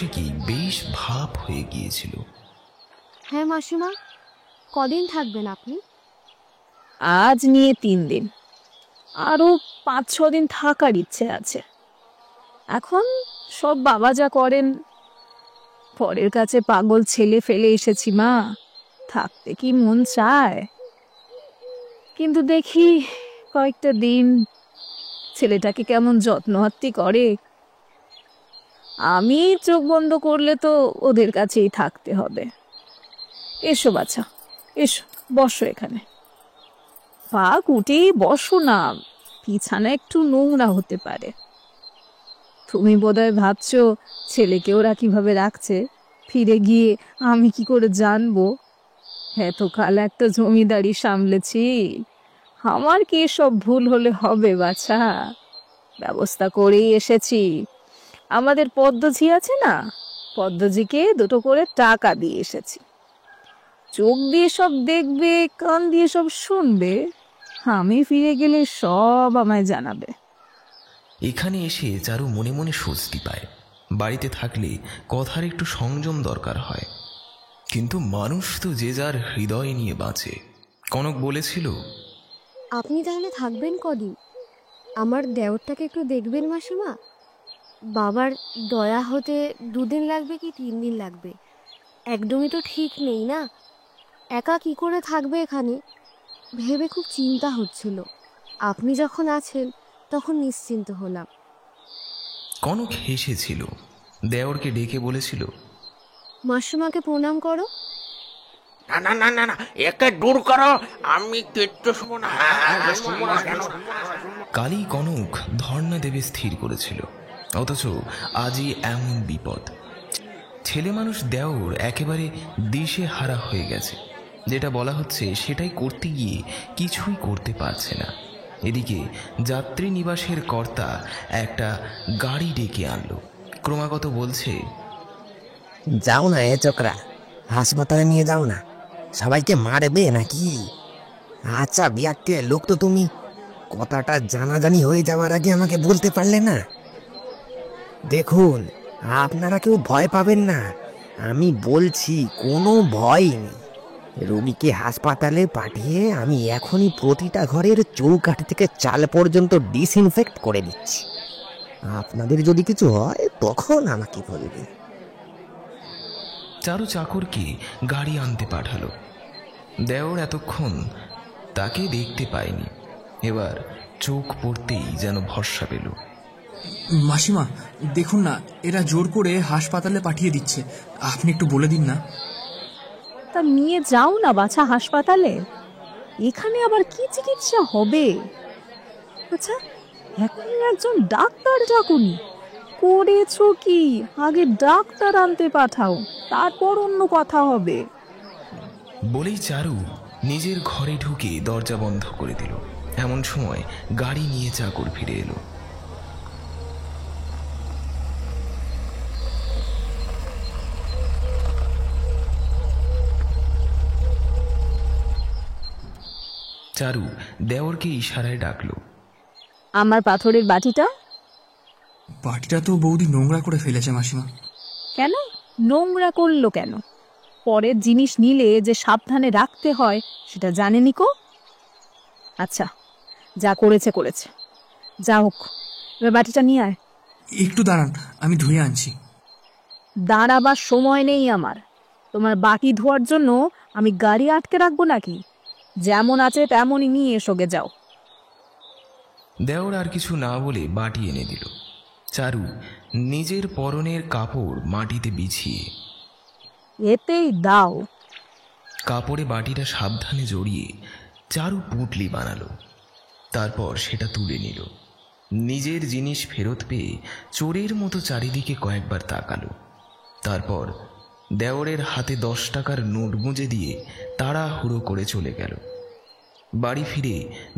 বেশ ভাব হয়ে গিয়েছিল। হ্যাঁ মাসিমা, কদিন থাকবেন আপনি? আজ নিয়ে 3 দিন, আরো 5-6 দিন থাকার ইচ্ছে আছে। এখন সব বাবা যা করেন। পরের কাছে পাগল ছেলে ফেলে এসেছি মা, থাকতে কি মন চায়। কিন্তু দেখি কয়েকটা দিন ছেলেটাকে কেমন যত্নআত্তি করে। আমি চোখ বন্ধ করলে তো ওদের কাছেই থাকতে হবে। এসো বাছা, এসো, বসো এখানে। পা কুটি বসো না, বিছানা একটু নোংরা হতে পারে। তুমি বোধহয় ভাবছো ছেলেকে ওরা কিভাবে রাখছে, ফিরে গিয়ে আমি কি করে জানবো? এতকাল একটা জমিদারি সামলেছি, আমার কি সব ভুল হলে হবে বাছা? ব্যবস্থা করেই এসেছি। আমাদের পদ্মজি আছে না, পদ্মজিকে 2 করে টাকা দিয়ে এসেছি। চোখ দিয়ে সব দেখবে, কান দিয়ে সব শুনবে। আমি ফিরে গেলে সব আমায় জানাবে। এখানে এসে চারু মনে মনে স্বস্তি পায়। বাড়িতে থাকলে কথার একটু সংযম দরকার হয়, কিন্তু মানুষ তো যে যার হৃদয় নিয়ে বাঁচে। কনক বলেছিল, আপনি তাহলে থাকবেন কদিন? আমার দেওরটাকে একটু দেখবেন মাসিমা। বাবার দয়া হতে 2 দিন লাগবে কি 3 দিন লাগবে, একদমই তো ঠিক নেই না। একা কি করে থাকবে এখানে ভেবে খুব চিন্তা হচ্ছিল। আপনি যখন আছেন তখন নিশ্চিন্ত হলাম। কনক হেসেছিল। দেওরকে ডেকে বলেছিল, মাসিমাকে প্রণাম করো। না না না না না, একে দূর করো, আমি কিচ্ছু শুনবো না। শুনবো না কেন? কালী কনক ধর্ণা দেবে স্থির করেছিল, অথচ আজই এমন বিপদ। ছেলে মানুষ দেওর একেবারে দিশে হারা হয়ে গেছে। যেটা বলা হচ্ছে সেটাই করতে গিয়ে কিছুই করতে পারছে না। এদিকে যাত্রী নিবাসের কর্তা একটা গাড়ি ডেকে আনলো, ক্রমাগত বলছে, যাও না এ চোকরা, হাসপাতালে নিয়ে যাও না, সবাইকে মারবে নাকি? আচ্ছা বিয়াক্কে লোক তো তুমি, কথাটা জানাজানি হয়ে যাওয়ার আগে আমাকে বলতে পারলে না? দেখুন, আপনারা কেউ ভয় পাবেন না, আমি বলছি কোনো ভয় নেই। রোগীকে হাসপাতালে পাঠিয়ে আমি এখনই প্রতিটা ঘরের চৌকাঠ থেকে চাল পর্যন্ত ডিসইনফেক্ট করে দিচ্ছি। আপনাদের যদি কিছু হয় তখন আমাকে বলবেন। চারু চাকরকে গাড়ি আনতে পাঠালো। দেওর এতক্ষণ তাকে দেখতে পায়নি, এবার চোখ পড়তেই যেন ভরসা পেল। মাসিমা দেখুন না, এরা জোর করে হাসপাতালে পাঠিয়ে দিচ্ছে, আপনি একটু বলে দিন না। তা নিয়ে যাও না বাছা হাসপাতালে, এখানে আবার কি চিকিৎসা হবে? আচ্ছা, এখন একজন ডাক্তার ডাকুনি, করেছো কি? আগে ডাক্তার আনতে পাঠাও, তারপর অন্য কথা হবে। বলেই চারু নিজের ঘরে ঢুকে দরজা বন্ধ করে দিল। এমন সময় গাড়ি নিয়ে চাকর ফিরে এলো। চারু দেওরকে ইশারায় ডাকলো। আমার পাথরের বাটিটা? বাটিটা তো বৌদি নোংরা করে ফেলেছে মাসিমা। কেন নোংরা করলো কেন? পরের জিনিস নিলে যে সাবধানে রাখতে হয় সেটা জানেনি কো? আচ্ছা, যা করেছে করেছে, যা হোক, এবার বাটিটা নিয়ে আয়। একটু দাঁড়ান, আমি ধুয়ে আনছি। দাঁড়াবার সময় নেই আমার। তোমার বাটি ধোয়ার জন্য আমি গাড়ি আটকে রাখবো নাকি? যেমন আছে তেমনই নিয়ে এসোগে যাও। দেওর আর কিছু না বলে বাটি এনে দিল। চারু নিজের পরনের কাপড় মাটিতে বিছিয়ে এতেই দাও। কাপড়ে বাটিটা সাবধানে জড়িয়ে চারু পুঁটলি বানালো, তারপর সেটা তুলে নিল। নিজের জিনিস ফেরত পেয়ে চোরের মতো চারিদিকে কয়েকবার তাকালো, তারপর দেওরের হাতে 10 টাকার নোট গুঁজে দিয়ে তাড়াহুড়ো করে চলে গেল। বাড়ি ফিরে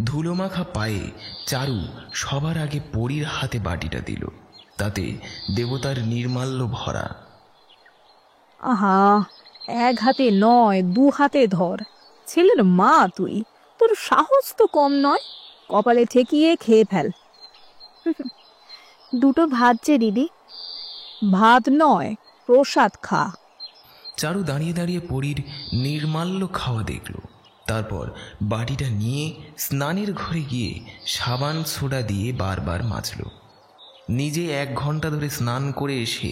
ধুলোমাখা পায়ে চারু সবার আগে পরীর হাতে বাটিটা দিল, তাতে দেবতার নির্মাল্য ভরা। আহা, এক হাতে নয়, 2 হাতে ধর। ছেলের মা তুই, তোর সাহস তো কম নয়। কপালে ঠেকিয়ে খেয়ে ফেল। দুটো ভাত যে দিদি। ভাত নয়, প্রসাদ খা। চারু দাঁড়িয়ে দাঁড়িয়ে পরীর নির্মাল্য খাওয়া দেখল, তারপর বাটিটা নিয়ে স্নানের ঘরে গিয়ে সাবান সোডা দিয়ে বারবার মাজল। নিজে 1 ঘন্টা ধরে স্নান করে এসে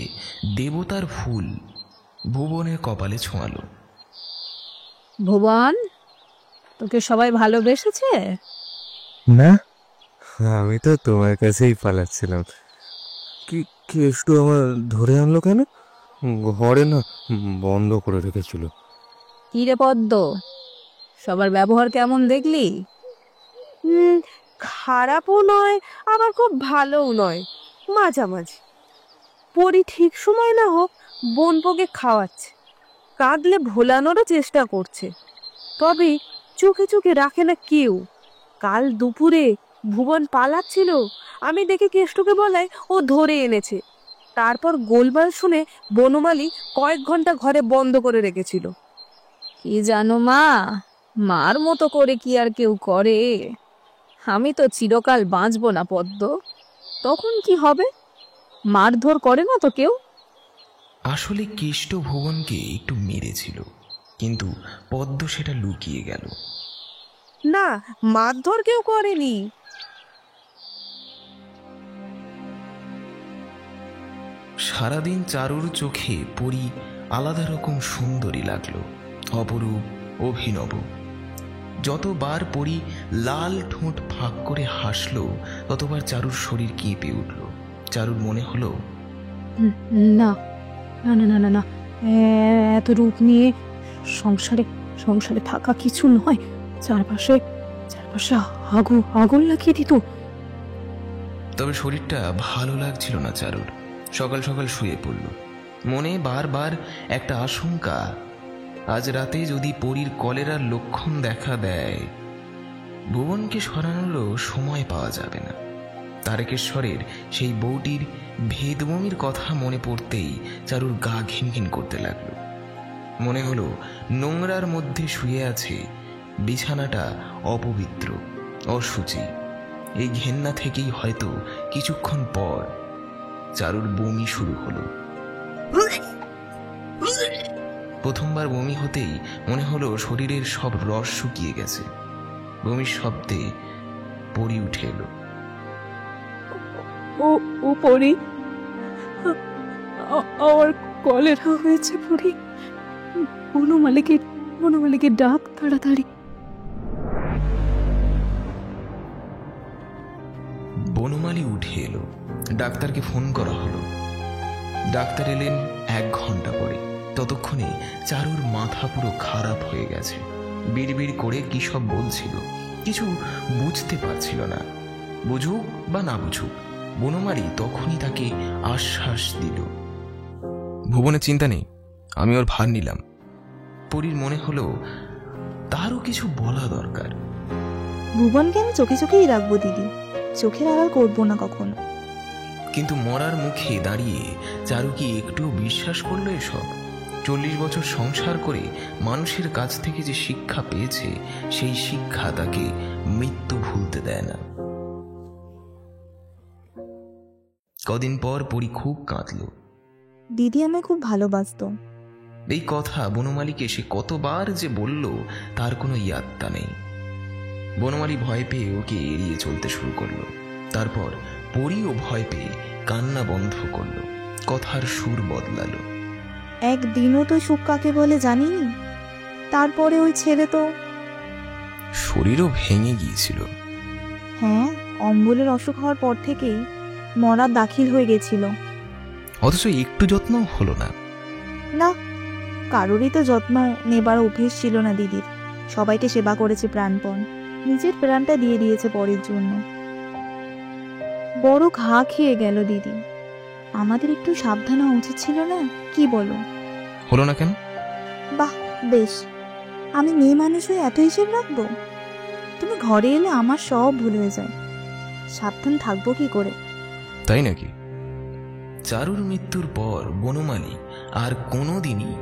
দেবতার ফুল ভুবনের কপালে ছোঁয়ালো। ভুবন, তোকে সবাই ভালোবেসেছে? না, আমি তো তোমার কাছেই পালাচ্ছিলাম। কি কেষ্টু আমার ধরে আনলো কেন? ঘরে না বন্ধ করে রেখেছিল। কি রে পদ্ম, সবার ব্যবহার কেমন দেখলি? খারাপও নয়, আবার খুব ভালোও নয়, মাঝামাঝি। পরি ঠিক সময় না হোক বোনপোকে খাওয়াচ্ছে, কাঁদলে ভোলানোরও চেষ্টা করছে, তবে চোখে চোখে রাখে না কেউ। কাল দুপুরে ভুবন পালাচ্ছিল, আমি দেখে কেষ্টুকে বলাই ও ধরে এনেছে। তারপর গোলমাল শুনে বনমালী কয়েক ঘন্টা ঘরে বন্ধ করে রেখেছিল। কি জানো মা, মার মতো করে কি আর কেউ করে? আমি তো চিরকাল বাঁচবো না পদ্ম, তখন কি হবে? মারধর করে না তো কেউ। আসলে কেষ্ট ভুবনকে একটু মেরেছিল, কিন্তু পদ্ম সেটা লুকিয়ে গেল। না, মারধর কেউ করেনি। সারাদিন চারুর চোখে পরি আলাদা রকম সুন্দরী লাগলো, অপরূপ, অভিনব। যতবার পরি লাল ঠোঁট ফাঁক করে হাসলো, ততবার চারুর শরীর কেঁপে উঠল। চারুর মনে হলো, না না না না না, এত রূপ নিয়ে সংসারে সংসারে থাকা কিছু নয়, চারপাশে চারপাশে আগুন লাগিয়ে দিত। তবে শরীরটা ভালো লাগছিল না চারুর। সকাল সকাল শুয়ে পড়ল। মনে বারবার একটা আশঙ্কা, আজ রাতে যদি পরীর কলেরার লক্ষণ দেখা দেয়, ভুবনকে সরানোরও সময় পাওয়া যাবে না। তারকেশ্বরের সেই বউটির ভেদবমির কথা মনে পড়তেই চারুর গা ঘিনঘিন করতে লাগলো। মনে হলো নোংরার মধ্যে শুয়ে আছে, বিছানাটা অপবিত্র, অশুচি। এই ঘেন্না থেকেই হয়তো কিছুক্ষণ পর চারুর বমি শুরু হলো। প্রথমবার বমি হতেই মনে হলো শরীরের সব রস শুকিয়ে গেছে। বমির শব্দে পরি উঠে এলো। ও পরি, আমার কলেরা হয়েছে পরি, বনমালীকে ডাক তাড়াতাড়ি। বনমালী উঠে এলো। ডাক্তারকে ফোন করা হলো। ডাক্তার এলেন 1 ঘন্টা পরে। ততক্ষণে চারুর মাথা পুরো খারাপ হয়ে গেছে। বিড়বিড় করে কি সব বলছিল, কিছু বুঝতে পারছিল না। বুঝুক বা না বুঝুক, বনমালী তখনই তাকে আশ্বাস দিল, ভুবনের চিন্তা নেই, আমি ওর ভার নিলাম। পরীর মনে হলো তারও কিছু বলা দরকার। ভুবনকে আমি চোখে চোখেই রাখবো দিদি, চোখের আড়াল করবো না কখনো। কিন্তু মরার মুখে দাঁড়িয়ে চারু কি একটু বিশ্বাস করলো এসব? 40 বছর সংসার করে মানুষের কাছ থেকে যে শিক্ষা পেয়েছে, সেই শিক্ষা তাকে মৃত্যু ভুলতে দেয় না। কদিন পর পরি খুব কাঁদল। দিদি আমায় খুব ভালোবাসতো। এই কথা বনমালীকে সে কতবার যে বলল তার কোনো ইয়াত্তা নেই। বনমালী ভয় পেয়ে ওকে এড়িয়ে চলতে শুরু করলো। তারপর পরিও ভয় পেয়ে কান্না বন্ধ করলো, কথার সুর বদলালো। একদিনও তো সুখ কাকে বলে জানিনি। তারপরে ওই ছেলে তো শরীরও ভেঙে গিয়েছিল। হ্যাঁ, অম্বলের অসুখ হওয়ার পর থেকেই মরার দাখিল হয়ে গেছিল। অথচ একটু যত্ন হলো না। না, কারোরই তো যত্ন নেবার অভ্যেস ছিল না দিদির। সবাইকে সেবা করেছে প্রাণপণ, নিজের প্রাণটা দিয়ে দিয়েছে পরের জন্য। বড় ঘা খেয়ে গেল দিদি। আমাদের একটু সাবধান হওয়া উচিত ছিল না, কি বলো? হলো না কেন? বাহ, বেশ। আমি মেয়ে মানুষ হয়ে এত হিসেব রাখবো? তুমি ঘরে এলে আমার সব ভুল হয়ে যায়। সাবধান থাকবো কি করে? তাই নাকি? চারুর মৃত্যুর পর বনমালী আর কোনোদিনই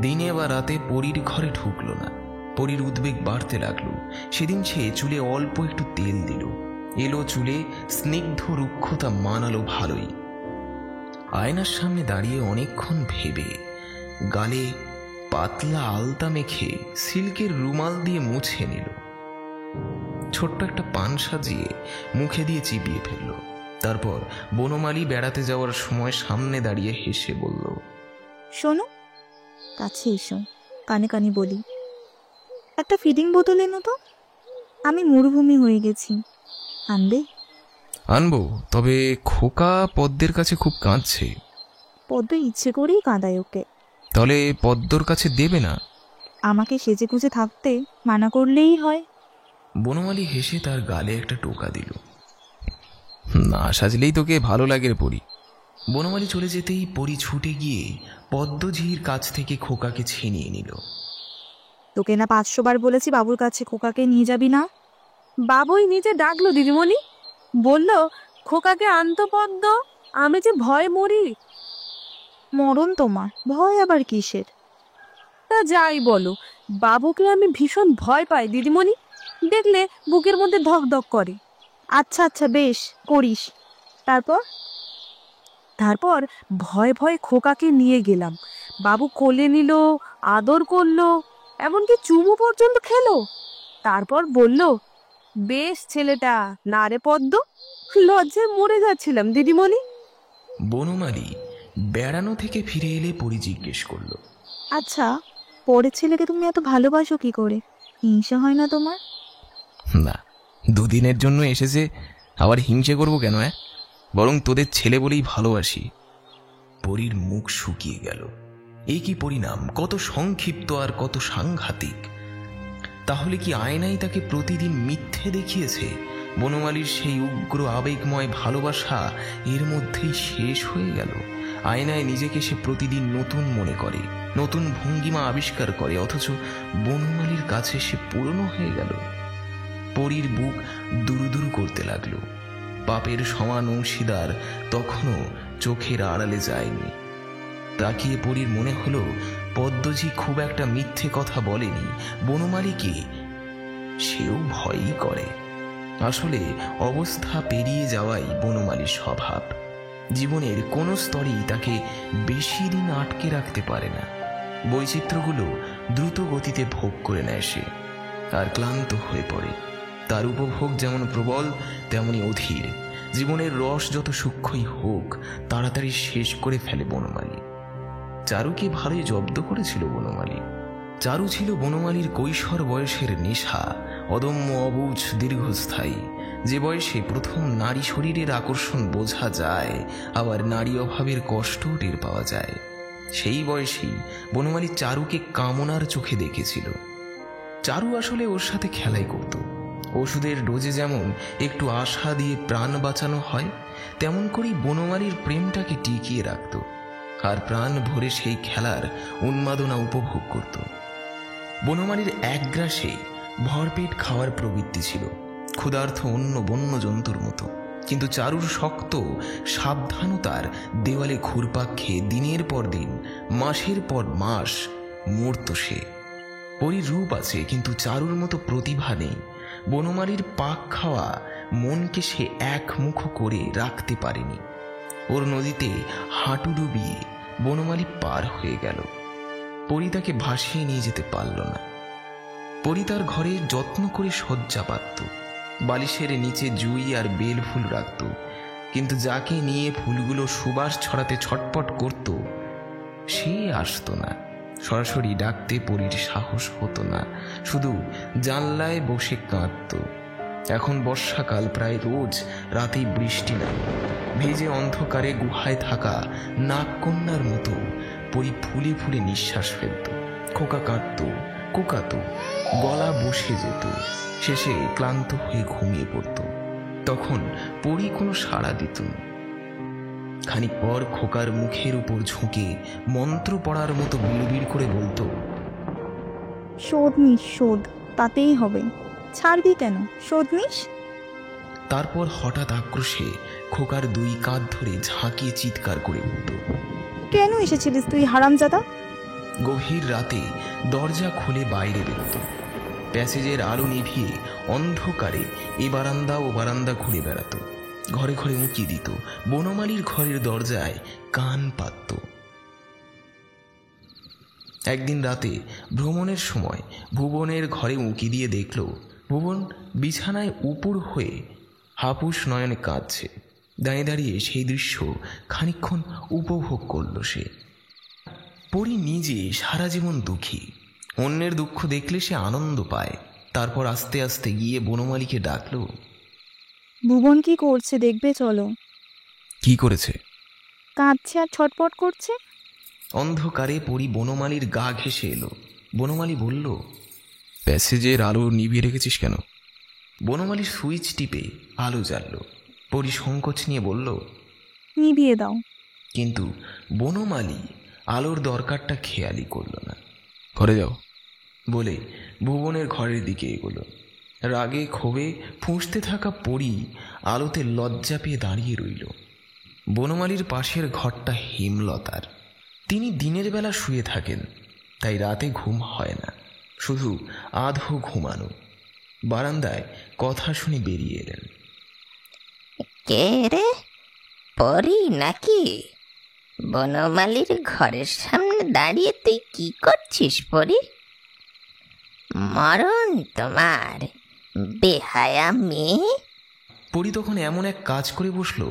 দিনে বা রাতে পরীর ঘরে ঢুকলো না। পরীর উদ্বেগ বাড়তে লাগলো। সেদিন সে চুলে অল্প একটু তেল দিল। এলো চুলে স্নিগ্ধ রুক্ষতা মানালো ভালোই। আয়নার সামনে দাঁড়িয়ে অনেকক্ষণ ভেবে গালে পাতলা আলতা মেখে সিল্কের রুমাল দিয়ে মুছে নিল। ছোট্ট একটা পান সাজিয়ে মুখে দিয়ে চিবিয়ে ফেলল। তারপর বনমালী বেড়াতে যাওয়ার সময় সামনে দাঁড়িয়ে হেসে বলল, শোনো, কাছে এসো, কানে কানে বলি। একটা ফিডিং বোতল এনো তো, আমি মরুভূমি হয়ে গেছি। আনবে? আনবো, তবে খোকা পদ্মের কাছে খুব কাঁদছে। পদ্ম ইচ্ছে করেই কাঁদায় ওকে। তাহলে পদ্মর কাছে দেবে না? আমাকে সেজে গুজে থাকতে মানা করলেই হয়। বনমালী হেসে তার গালে একটা টোকা দিল। না সাজলেই তোকে ভালো লাগে রে পরি। বনমালী চলে যেতেই পরি ছুটে গিয়ে পদ্মঝির কাছ থেকে খোকাকে ছিনিয়ে নিল। তোকে না 500 বার বলেছি বাবুর কাছে খোকাকে নিয়ে যাবি না। বাবুই নিজে ডাকলো দিদিমণি, বলল খোকাকে আনতো পদ্ম। আমি যে ভয় মরি। মরণ তোমার, ভয় আবার কিসের? তা যাই বলো, বাবুকে আমি ভীষণ ভয় পাই দিদিমণি। দেখলে বুকের মধ্যে ধক ধক করে। আচ্ছা আচ্ছা, বেশ করিস। তারপর ভয় ভয় খোকাকে নিয়ে গেলাম। বাবু কোলে নিল, আদর করলো, এমনকি চুমু পর্যন্ত খেলো। তারপর বলল, বেশ ছেলেটা না রে পদ্ম। লজ্জায় মরে যাচ্ছিলাম দিদিমণি। বনমালী বেড়ানো থেকে ফিরে এলে পরি জিজ্ঞেস করলো, আচ্ছা, পরের ছেলেকে তুমি এত ভালোবাসো কি করে? হিংসা হয় না তোমার? না, দুদিনের জন্য এসেছে, আবার হিংসে করবো কেন? বরং তোদের ছেলে বলেই ভালোবাসি। পরীর মুখ শুকিয়ে গেল। এই কি পরিণাম! কত সংক্ষিপ্ত আর কত সাংঘাতিক! তাহলে কি আয়নাই তাকে প্রতিদিন মিথ্যে দেখিয়েছে? বনমালীর সেই উগ্র আবেগময় ভালোবাসা এর মধ্যেই শেষ হয়ে গেল। আয়নায় নিজেকে সে প্রতিদিন নতুন মনে করে, নতুন ভঙ্গিমা আবিষ্কার করে, অথচ বনমালীর কাছে সে পুরনো হয়ে গেল। পরীর বুক দুরুদুরু করতে লাগলো। পাপের সমান অংশীদার তখনও চোখের আড়ালে যায়নি। তাকিয়ে পরীর মনে হলো পদ্মজি খুব একটা মিথ্যে কথা বলেনি। বনমালীকে সেও ভয়ই করে। আসলে অবস্থা পেরিয়ে যাওয়াই বনমালীর স্বভাব। জীবনের কোনো স্তরেই তাকে বেশি দিন আটকে রাখতে পারে না। বৈচিত্র্যগুলো দ্রুত গতিতে ভোগ করে নেয় সে, আর ক্লান্ত হয়ে পড়ে। তার উপভোগ যেমন প্রবল তেমনি অধীর। জীবনের রস যত সূক্ষ্মই হোক তাড়াতাড়ি শেষ করে ফেলে বনমালী। চারুকে ভালোই জব্দ করেছিল বনমালী। চারু ছিল বনমালীর কৈশোর বয়সের নেশা, অদম্য, অবুঝ, দীর্ঘস্থায়ী। যে বয়সে প্রথম নারী শরীরের আকর্ষণ বোঝা যায়, আবার নারী অভাবের কষ্ট টের পাওয়া যায়, সেই বয়সেই বনমালী চারুকে কামনার চোখে দেখেছিল। চারু আসলে ওর সাথে খেলাই করত। ওষুধের ডোজে যেমন একটু আশা দিয়ে প্রাণ বাঁচানো হয়, তেমন করেই বনমালীর প্রেমটাকে টিকিয়ে রাখত, আর প্রাণ ভরে সেই খেলার উন্মাদনা উপভোগ করত। বনমালীর একগ্রাসে ভরপেট খাওয়ার প্রবৃত্তি ছিল, ক্ষুধার্থ অন্য বন্য জন্তুর মতো। কিন্তু চারুর শক্ত সাবধানতার দেওয়ালে ঘুরপাক খেয়ে দিনের পর দিন, মাসের পর মাস মরত সে। পরীর রূপ আছে, কিন্তু চারুর মতো প্রতিভা নেই। বনমালীর পাক খাওয়া মনকে সে একমুখ করে রাখতে পারেনি। ওর নদীতে হাঁটু ডুবিয়ে বনমালী পার হয়ে গেল। পরী তাকে ভাসিয়ে নিয়ে যেতে পারল না। পরী তার ঘরে যত্ন করে শয্যা পাতত, বালিশের নিচে জুই আর বেল ফুল রাখত, কিন্তু যাকে নিয়ে ফুলগুলো সুবাস ছড়াতে ছটপট করত সে আসত না। সরাসরি ডাকতে পরীর সাহস হতো না, শুধু জানলায় বসে কাঁদত। এখন বর্ষাকাল, প্রায় রোজ রাতেই বৃষ্টি নামে। ভেজে অন্ধকারে গুহায় থাকা নাগকন্যার মতো পরী ফুলে ফুলে নিঃশ্বাস ফেলত। খোকা কাঁদত, কোকাত, গলা বসে যেত, শেষে ক্লান্ত হয়ে ঘুমিয়ে পড়ত। তখন পরী কোনো সাড়া দিত না। খানিক পর খোকার মুখের উপর ঝুঁকে মন্ত্র পড়ার মতো বিড়বিড় করে বলতো, শোধ নিস, শোধ, তাতেই হবে। ছাড়বি কেন? শোধ নিস। তারপর হঠাৎ আক্রোশে খোকার দুই কাঁধ ধরে ঝাঁকিয়ে চিৎকার করে উঠত, কেন এসেছিলিস তুই, হারামজাদা? গভীর রাতে দরজা খুলে বাইরে বেরোত। প্যাসেজের আলো নিভিয়ে অন্ধকারে এ বারান্দা ও বারান্দা ঘুরে বেড়াত, ঘরে ঘরে উঁকি দিত, বনমালীর ঘরের দরজায় কান পাতত। একদিন রাতে ভ্রমণের সময় ভুবনের ঘরে উঁকি দিয়ে দেখল ভুবন বিছানায় উপুড় হয়ে হাপুস নয়নে কাঁদছে। দাঁড়িয়ে দাঁড়িয়ে সেই দৃশ্য খানিকক্ষণ উপভোগ করল সে। পরী নিজে সারা জীবন দুঃখী, অন্যের দুঃখ দেখলে সে আনন্দ পায়। তারপর আস্তে আস্তে গিয়ে বনমালীকে ডাকল, ভুবন কি করছে দেখবে চলো। কি করেছে? কাঁদছে আর ছটপট করছে। অন্ধকারে পরী বনমালীর গা ঘেঁষে এলো। বনমালী বলল, প্যাসেজের আলো নিভিয়ে রেখেছিস কেন? বনমালী সুইচ টিপে আলো জ্বালল। পরী সংকোচ নিয়ে বলল, নিভিয়ে দাও। কিন্তু বনমালী আলোর দরকারটা খেয়ালই করল না। ঘরে যাও বলে ভুবনের ঘরের দিকে এগোলো। রাগে ক্ষোভে ফুঁসতে থাকা পরী আলোতে লজ্জা পেয়ে দাঁড়িয়ে রইল। বনমালীর পাশের ঘরটা হেমলতার। তিনি দিনের বেলা শুয়ে থাকেন, তাই রাতে ঘুম হয় না, শুধু আধো ঘুমানো। বারান্দায় কথা শুনে বেরিয়ে এলেন। কে রে, পরী নাকি? বনমালীর ঘরের সামনে দাঁড়িয়ে তুই কি করছিস পরী? মরণ তোমার, বেহায়া মেয়ে। পরী তখন এমন এক কাজ করে বসলো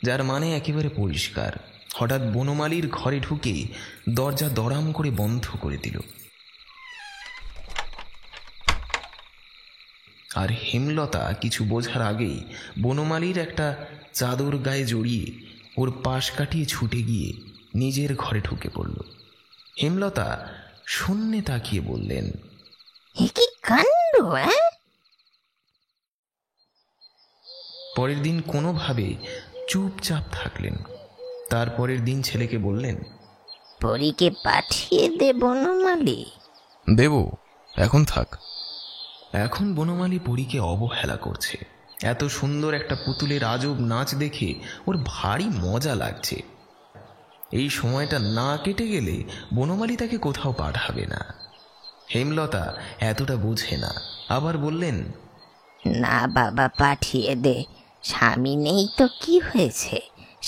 যার মানে একেবারে পরিষ্কার। হঠাৎ বনমালীর ঘরে ঢুকে দরজা দড়াম করে বন্ধ করে দিল। আর হেমলতা কিছু বোঝার আগেই বনমালীর একটা চাদর গায়ে জড়িয়ে ওর পাশ কাটিয়ে ছুটে গিয়ে নিজের ঘরে ঢুকে পড়ল। হেমলতা শূন্যে তাকিয়ে বললেন, কি কাণ্ড! করো? পরের দিন কোনোভাবে চুপচাপ থাকলেন। তারপরের দিন ছেলেকে বললেন, পরীকে পাঠিয়ে দে বনমালী। দেব, এখন থাক। এখন বনমালী পরীকে অবহেলা করছে। এত সুন্দর একটা পুতুলের আজব নাচ দেখে ওর ভারী মজা লাগছে। এই সময়টা না কেটে গেলে বনমালী তাকে কোথাও পাঠাবে না। হেমলতা এতটা বোঝে না, আবার বললেন, না বাবা, পাঠিয়ে দে। স্বামী নেই তো কি হয়েছে,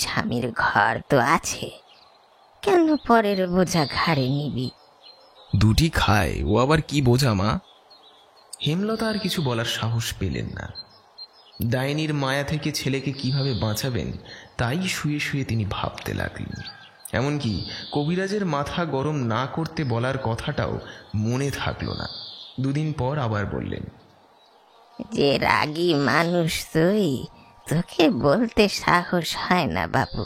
স্বামীর ঘর তো আছে, কেন পরের বোঝা ঘাড়ে নিবি? দুটি খায়, ও আবার কি বোঝা মা? হেমলতা আর কিছু বলার সাহস পেলেন না। ডাইনির মায়া থেকে ছেলেকে কিভাবে বাঁচাবেন তাই শুয়ে শুয়ে তিনি ভাবতে লাগলেন। এমনকি কবিরাজের মাথা গরম না করতে বলার কথাটাও মনে থাকলো না। দুদিন পর আবার বললেন, যে রাগী মানুষ তুই, তোকে বলতে সাহস হয় না বাবু,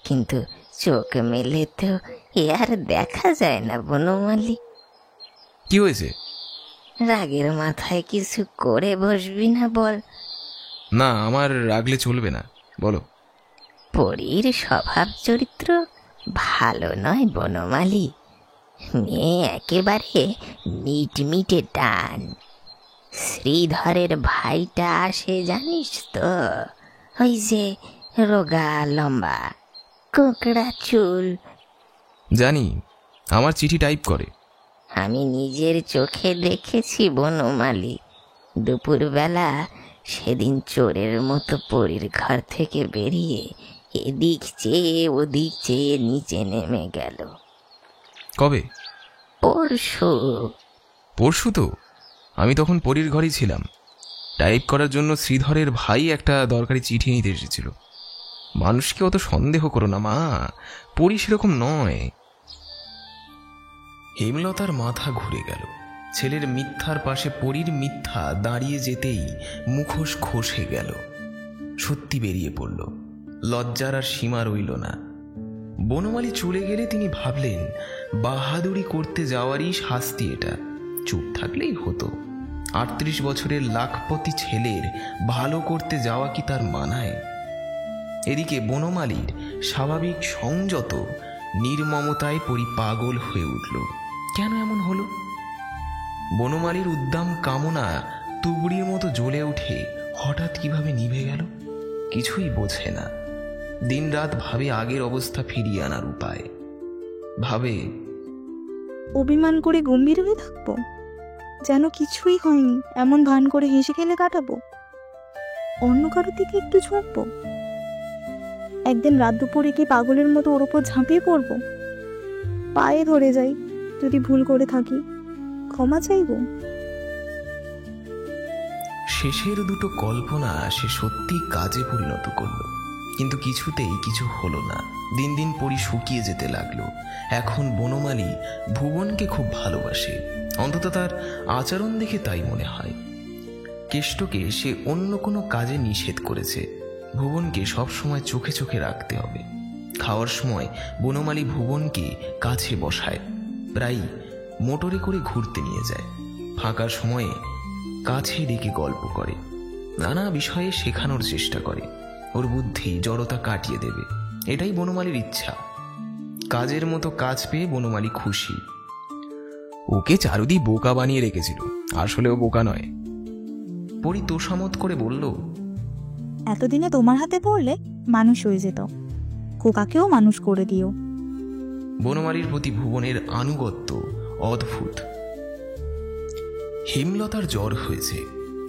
কিন্তু চোখ মেলে তো এ আর দেখা যায় না বনমালী। কি হয়েছে? রাগের মাথায় কিছু করে বসবি না বল? না, আমার রাগলে চলবে না, বলো। পরীর স্বভাব চরিত্র ভালো নয় বনমালী, মেয়ে একেবারে মিটমিটে টান। শ্রীধরের ভাইটা আসে জানিস তো, ওই যে রোগা লম্বা কোঁকড়া চুল। জানি, আমার চিঠি টাইপ করে। আমি নিজের চোখে দেখেছি বনমালী। দুপুরবেলা সেদিন চোরের মতো পরীর ঘর থেকে বেরিয়ে এদিক চেয়ে ওদিক চেয়ে নিচে নেমে গেল। কবে? পরশু। পরশু তো? আমি তখন পরীর ঘরেই ছিলাম। টাইপ করার জন্য শ্রীধরের ভাই একটা দরকারি চিঠি নিতে এসেছিল। মানুষকে অত সন্দেহ করো না মা, পরী সেরকম নয়। হেমলতার মাথা ঘুরে গেল। ছেলের মিথ্যার পাশে পরীর মিথ্যা দাঁড়িয়ে যেতেই মুখোশ খসে গেল। সত্যি বেরিয়ে পড়ল। লজ্জার আর সীমা রইল না। বনমালী চলে গেলে তিনি ভাবলেন, বাহাদুরি করতে যাওয়ারই শাস্তি এটা। চুপ থাকলেই হতো। 38 বছরের লাখপতি ছেলের ভালো করতে যাওয়া কি তার মানায়? এদিকে বনমালীর স্বাভাবিক সংযত নির্মমতায় পরি পাগল হয়ে উঠল। কেন এমন হলো? বনমালীর উদ্দাম কামনা তুবড়ির মতো জ্বলে উঠে হঠাৎ কিভাবে নিভে গেল, কিছুই বোঝে না। দিনরাত ভাবে আগের অবস্থা ফিরিয়ে আনার উপায়। ভাবে, অভিমান করে গম্ভীর হয়ে থাকবো, যেন কিছুই হয়নি এমন ভান করে হেসে খেলে কাটাবো, অন্য কারোর দিকে একটু ঝুঁকবো, একদিন রাত দুপুরে কি পাগলের মতো ওর ওপর ঝাঁপিয়ে পড়বো, পায়ে ধরে যাই যদি ভুল করে থাকি, ক্ষমা চাইবো। শেষের দুটো কল্পনা সে সত্যি কাজে পরিণত করল, কিন্তু কিছুতেই কিছু হলো না। দিন দিন পরি শুকিয়ে যেতে লাগলো। এখন বনমালী ভুবনকে খুব ভালোবাসে, অন্তত তার আচরণ দেখে তাই মনে হয়। কেষ্টকে সে অন্য কোনো কাজে নিষেধ করেছে। ভুবনকে সবসময় চোখে চোখে রাখতে হবে। খাওয়ার সময় বনমালী ভুবনকে কাছে বসায়, প্রায় মোটরে করে ঘুরতে নিয়ে যায়। ফাঁকা সময়ে কাছে ডেকে গল্প করে, নানা বিষয়ে শেখানোর চেষ্টা করে। ওর বুদ্ধি জড়তা কাটিয়ে দেবে, এটাই বনমালীর ইচ্ছা। কাজের মতো কাজ পেয়ে বনমালী খুশি। ওকে চারুদি বোকা বানিয়ে রেখেছিল, আসলেও বোকা নয়। পরি তোষামত করে বলল, এতদিনে তোমার হাতে পড়লে মানুষ হয়ে যেত, খোকাকেও মানুষ করে দিও। বনমালীর প্রতি ভুবনের আনুগত্য অদ্ভুত। হেমলতার জ্বর হয়েছে,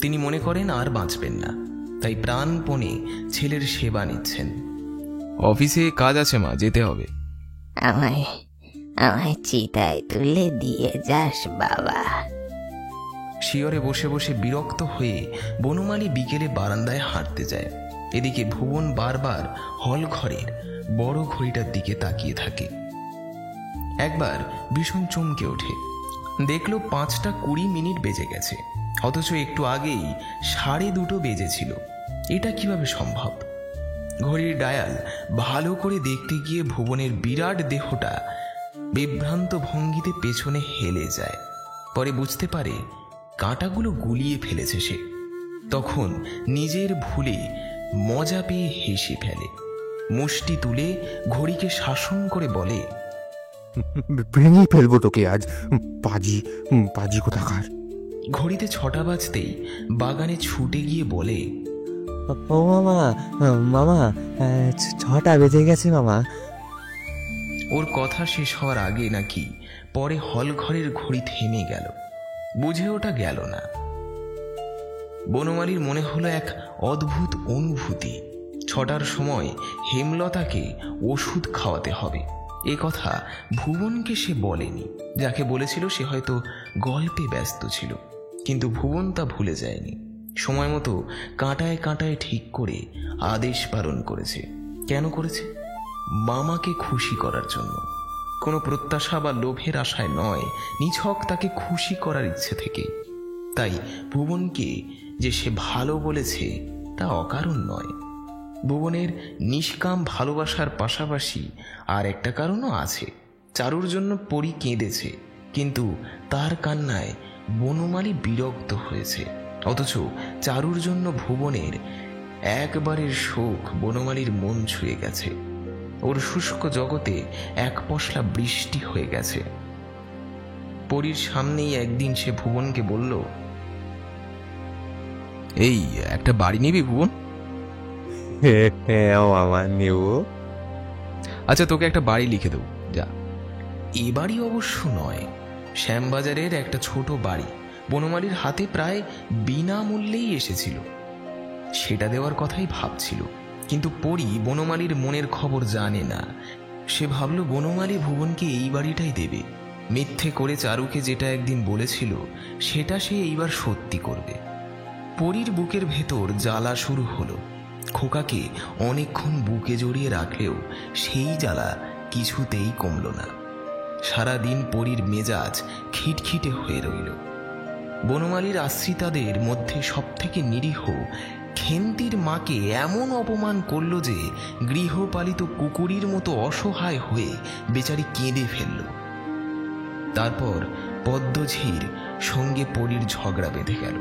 তিনি মনে করেন আর বাঁচবেন না, তাই প্রাণপণে ছেলের সেবা নিচ্ছেন। অফিসে কাজ আছে মা, যেতে হবে। আমায় আমায় চিতায় তুলে দিয়ে যাস বাবা। শিয়রে বসে বসে বিরক্ত হয়ে বনমালী বিকেলে বারান্দায় হাঁটতে যায়। এদিকে ভুবন বারবার হল ঘরের বড় ঘড়িটার দিকে তাকিয়ে থাকে। একবার ভীষণ চমকে ওঠে, দেখল 5:20 বেজে গেছে, অথচ একটু আগেই 2:30 বেজেছিল। এটা কিভাবে সম্ভব? ঘড়ির ডায়াল ভালো করে দেখতে গিয়ে ভুবনের বিরাট দেহটা বিভ্রান্ত ভঙ্গিতে পেছনে হেলে যায়। পরে বুঝতে পারে কাঁটাগুলো গুলিয়ে ফেলেছে সে। তখন নিজের ভুলে মজা পেয়ে হেসে ফেলে, মুষ্টি তুলে ঘড়িকে শাসন করে বলে, ভেঙে ফেলবো তোকে আজ, পাজি পাজি কোথাকার। ঘড়িতে 6টা বাজতেই বাগানে ছুটে গিয়ে বলে, ও মামা, মামা 6টা বেজে গেছে মামা। ওর কথা শেষ হওয়ার আগে নাকি পরে হল ঘরের ঘড়ি থেমে গেল, বুঝে ওটা গেল না। বনমালীর মনে হলো এক অদ্ভুত অনুভূতি। 6টার সময় হেমলতাকে ওষুধ খাওয়াতে হবে, এ কথা ভুবনকে সে বলেনি। যাকে বলেছিল সে হয়তো গল্পে ব্যস্ত ছিল, কিন্তু ভুবন তা ভুলে যায়নি। সময় মতো কাঁটায় কাঁটায় ঠিক করে আদেশ পালন করেছে। কেন করেছে? মামাকে খুশি করার জন্য। কোনো প্রত্যাশা বা লোভের আশায় নয়, নিছক তাকে খুশি করার ইচ্ছে থেকে। তাই ভুবনকে যে সে ভালো বলেছে তা অকারণ নয়। ভুবনের নিষ্কাম ভালোবাসার পাশাপাশি আর একটা কারণও আছে। চারুর জন্য পরী কেঁদেছে, কিন্তু তার কান্নায় বনমালী বিরক্ত হয়েছে। অথচ চারুর জন্য ভুবনের একবারের শোক বনমালীর মন ছুঁয়ে গেছে। ওর শুষ্ক জগতে এক পশলা বৃষ্টি হয়ে গেছে। পরীর সামনেই একদিন সে ভুবনকে বলল, এই একটা বাড়ি নিবি ভুবন? আমার নেব। আচ্ছা, তোকে একটা বাড়ি লিখে দেবো, যা। এ বাড়ি অবশ্য নয়, শ্যামবাজারের একটা ছোট বাড়ি বনমালীর হাতে প্রায় বিনামূল্যেই এসেছিল। সেটা দেওয়ার কথাই ভাবছিল, কিন্তু পরী বনমালীর মনের খবর জানে না। সে ভাবল বনমালী ভুবনকে এই বাড়িটাই দেবে। মিথ্যে করে চারুকে যেটা একদিন বলেছিল সেটা সে এইবার সত্যি করবে। পরীর বুকের ভেতর জ্বালা শুরু হলো। খোকাকে অনেকক্ষণ বুকে জড়িয়ে রাখলেও সেই জ্বালা কিছুতেই কমল না। সারাদিন পরীর মেজাজ খিটখিটে হয়ে রইল। বনমালীর আশ্রিতাদের মধ্যে সবথেকে নিরীহ খেন্তির মাকে এমন অপমান করল যে গৃহপালিত কুকুরের মতো অসহায় হয়ে বেচারি কেঁদে ফেলল। তারপর পদ্মঝির সঙ্গে পরীর ঝগড়া বেঁধে গেল।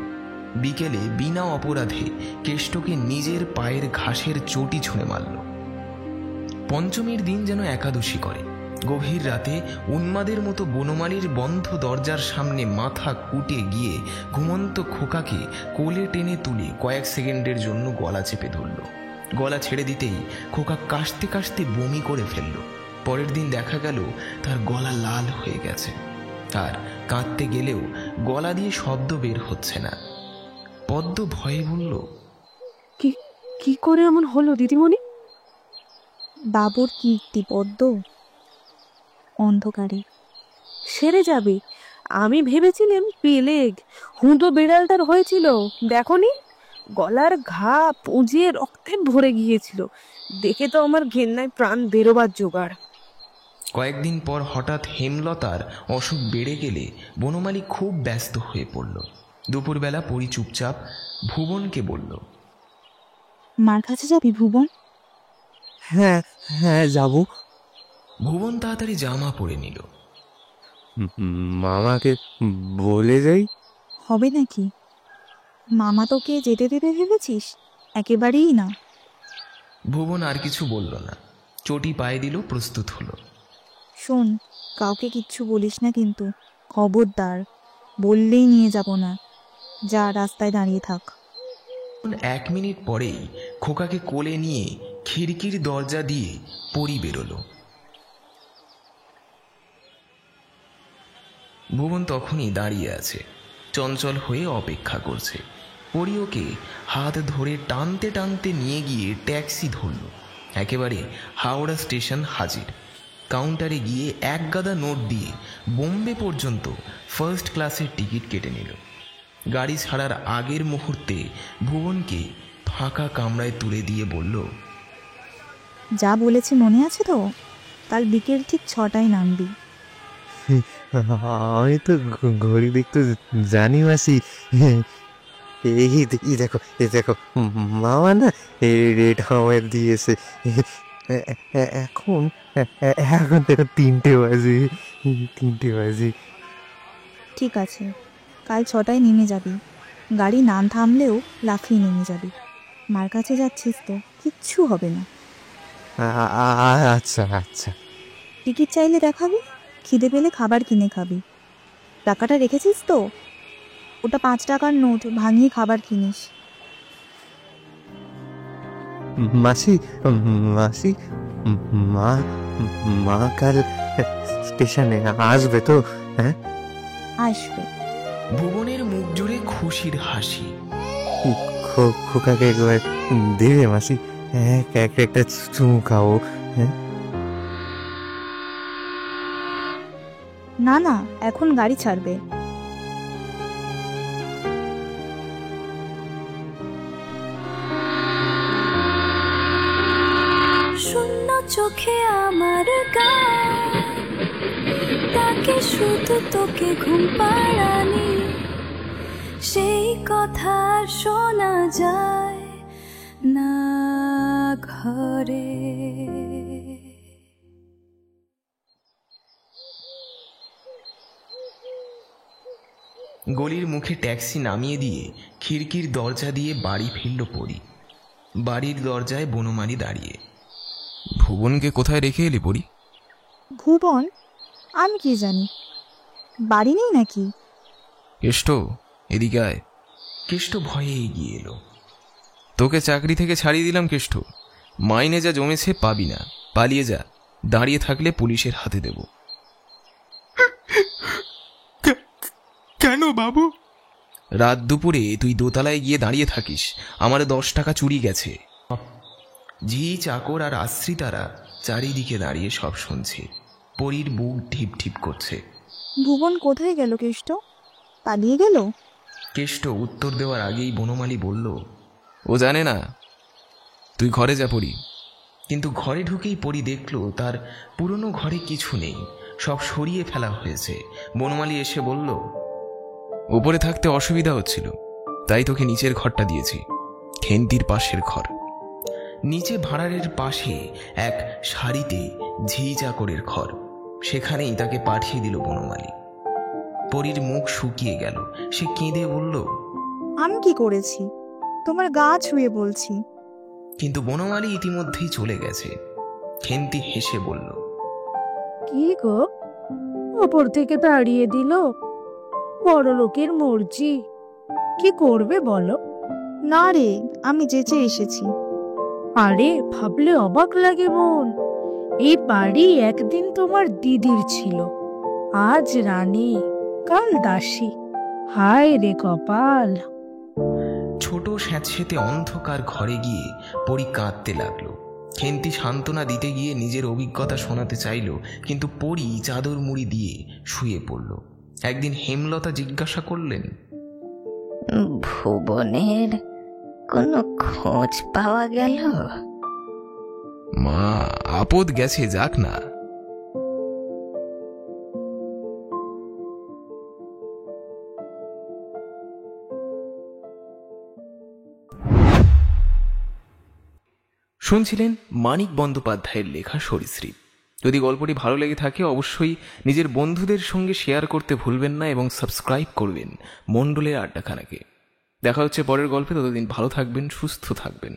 বিকেলে বিনা অপরাধে কেষ্টকে নিজের পায়ের ঘাসের চটি ছুঁড়ে মারল। পঞ্চমীর দিন যেন একাদশী করে। গভীর রাতে উন্মাদের মতো বনমালীর বন্ধ দরজার সামনে মাথা কুটে গিয়ে ঘুমন্ত খোকাকে কোলে টেনে তুলে কয়েক সেকেন্ডের জন্য গলা চেপে ধরল। গলা ছেড়ে দিতেই খোকা কাশতে কাশতে বমি করে ফেলল। পরের দিন দেখা গেল তার গলা লাল হয়ে গেছে, আর কাঁদতে গেলেও গলা দিয়ে শব্দ বের হচ্ছে না। পদ্ম ভয়ে বলল, কি করে এমন হলো দিদিমণি? বাবুর কীর্তি পদ্ম, অন্ধকারে সেরে যাবে। আমি ভেবেছিলাম পেলেগ হুঁটো বিড়ালটার হয়েছিল, দেখনি? গলার ঘা পুজিয়ে রক্তে ভরে গিয়েছিল। দেখে তো আমার ঘেন্নায় প্রাণ বেরোবার জোগাড়। কয়েকদিন পর হঠাৎ হেমলতার অসুখ বেড়ে গেলে বনমালী খুব ব্যস্ত হয়ে পড়ল। দুপুরবেলা পরী চুপচাপ ভুবনকে বলল, মার কাছে যাবি ভুবন? হ্যাঁ হ্যাঁ যাব। ভুবন তাড়াতাড়ি জামা পরে নিল। মামাকে বলে যাই? হবে নাকি? মামা তোকে যেতে দেবে ভেবেছিস? একেবারেই না। ভুবন আর কিছু বলল না, চটি পায়ে দিল, প্রস্তুত হলো। শোন, কাউকে কিচ্ছু বলিস না কিন্তু, খবরদার। বললেই নিয়ে যাব না। যা, রাস্তায় দাঁড়িয়ে থাক। 1 মিনিট পরেই খোকাকে কোলে নিয়ে খিড়কির দরজা দিয়ে পরী বেরোলো। ভুবন তখনই দাঁড়িয়ে আছে, চঞ্চল হয়ে অপেক্ষা করছে। পরী ওকে হাত ধরে টানতে টানতে নিয়ে গিয়ে ট্যাক্সি ধরল। একেবারে হাওড়া স্টেশন হাজির। কাউন্টারে গিয়ে 1 গাদা নোট দিয়ে বোম্বে পর্যন্ত ফার্স্ট ক্লাসের টিকিট কেটে নিল। গাড়ি ছাড়ার আগের মুহূর্তে ভুবনকে ফাঁকা কামরায় তুলে দিয়ে বলল, যা বলেছি মনে আছে তো? কাল বিকেল ঠিক 6টায় নামবি। আমি তো ঘড়ি দেখতে জানি মাসি। এই দেখো, মামা না এটা আমার দিয়েছে। এখন দেখো 3টে বাজে। ঠিক আছে, কাল 6টায় নেমে যাবি। গাড়ি না থামলেও লাফিয়ে নেমে যাবি। মার কাছে যাচ্ছিস তো, কিচ্ছু হবে না। আচ্ছা আচ্ছা। টিকিট চাইলে দেখাবি, খিদে পেলে খাবার কিনে খাবি। টাকাটা রেখেছিস তো? ওটা 5 টাকার নোট, ভাঙিয়ে খাবার কিনিস। মাসি মাসি মা মা কাল স্টেশনে আসবে তো? হ্যাঁ আসবে। ভুবনের মুখ জুড়ে খুশির হাসি। খোকাকে একবার দেবে মাসি? একটা চুমু খাও। হ্যাঁ না না, এখন গাড়ি ছাড়বে। শূন্য চোখে আমার গান, তাকে শুধু তোকে ঘুম পাড়ানি, সেই কথা শোনা যায় না ঘরে। গলির মুখে ট্যাক্সি নামিয়ে দিয়ে খিড়কির দরজা দিয়ে বাড়ি ফিরল পরি। বাড়ির দরজায় বনমালী দাঁড়িয়ে। ভুবনকে কোথায় রেখে এলি পরি? ভুবন? আমি কি জানি, বাড়ি নেই নাকি? কেষ্ট, এদিকে আয়। কেষ্ট ভয়ে এগিয়ে এলো। তোকে চাকরি থেকে ছাড়িয়ে দিলাম কেষ্ট, মাইনে যা জমেছে পাবি না, পালিয়ে যা, দাঁড়িয়ে থাকলে পুলিশের হাতে দেব। কেন বাবু? রাত দুপুরে তুই দোতলায় গিয়ে দাঁড়িয়ে থাকিস, আমার 10 টাকা চুরি গেছে। ঝি চাকর আর আশ্রিতারা চারিদিকে দাঁড়িয়ে সব শুনছে। পরীর বুক ঢিপ ঢিপ করছে। ভুবন কোথায় গেল কেষ্ট? পালিয়ে গেল? কেষ্ট উত্তর দেওয়ার আগেই বনমালী বলল, ও জানে না, তুই ঘরে যা পড়ি। কিন্তু ঘরে ঢুকেই পরি দেখল তার পুরনো ঘরে কিছু নেই, সব সরিয়ে ফেলা হয়েছে। বনমালী এসে বলল, উপরে থাকতে অসুবিধা হচ্ছিল, তাই তোকে নিচের ঘরটা দিয়েছি, খেন্তির পাশের ঘর। নিচে ভাঁড়ারের পাশে এক সারিতে ঝি চাকরের ঘর, সেখানেই তাকে পাঠিয়ে দিল বনমালী। পরীর মুখ শুকিয়ে গেল, সে কেঁদে বলল, আমি কি করেছি? তোমার গা ছুঁয়ে বলছি। কিন্তু বনমালী ইতিমধ্যেই চলে গেছে। খেন্তি হেসে বলল, কি গো, ওপর থেকে তাড়িয়ে দিল? বড় লোকের মর্জি, কি করবে বলো? না রে, আমি যেচে এসেছি। আরে ভাবলে অবাক লাগে বোন, এই বাড়ি একদিন তোমার দিদির ছিল, আজ রানী, কাল দাসী। হায় রে কপাল। ছোট স্যাঁতসেঁতে অন্ধকার ঘরে গিয়ে পরি কাঁদতে লাগলো। খেন্তি সান্ত্বনা দিতে গিয়ে নিজের অভিজ্ঞতা শোনাতে চাইল, কিন্তু পরি চাদর মুড়ি দিয়ে শুয়ে পড়ল। একদিন হেমলতা জিজ্ঞাসা করলেন, ভুবনের কোনো খোঁজ পাওয়া গেল? মা, আপদ গেছে, যাক না। শুনছিলেন মানিক বন্দ্যোপাধ্যায়ের লেখা সরীসৃপ। যদি গল্পটি ভালো লেগে থাকে অবশ্যই নিজের বন্ধুদের সঙ্গে শেয়ার করতে ভুলবেন না এবং সাবস্ক্রাইব করবেন মণ্ডলের আড্ডাখানাকে। দেখা হচ্ছে পরের গল্পে, ততদিন ভালো থাকবেন, সুস্থ থাকবেন।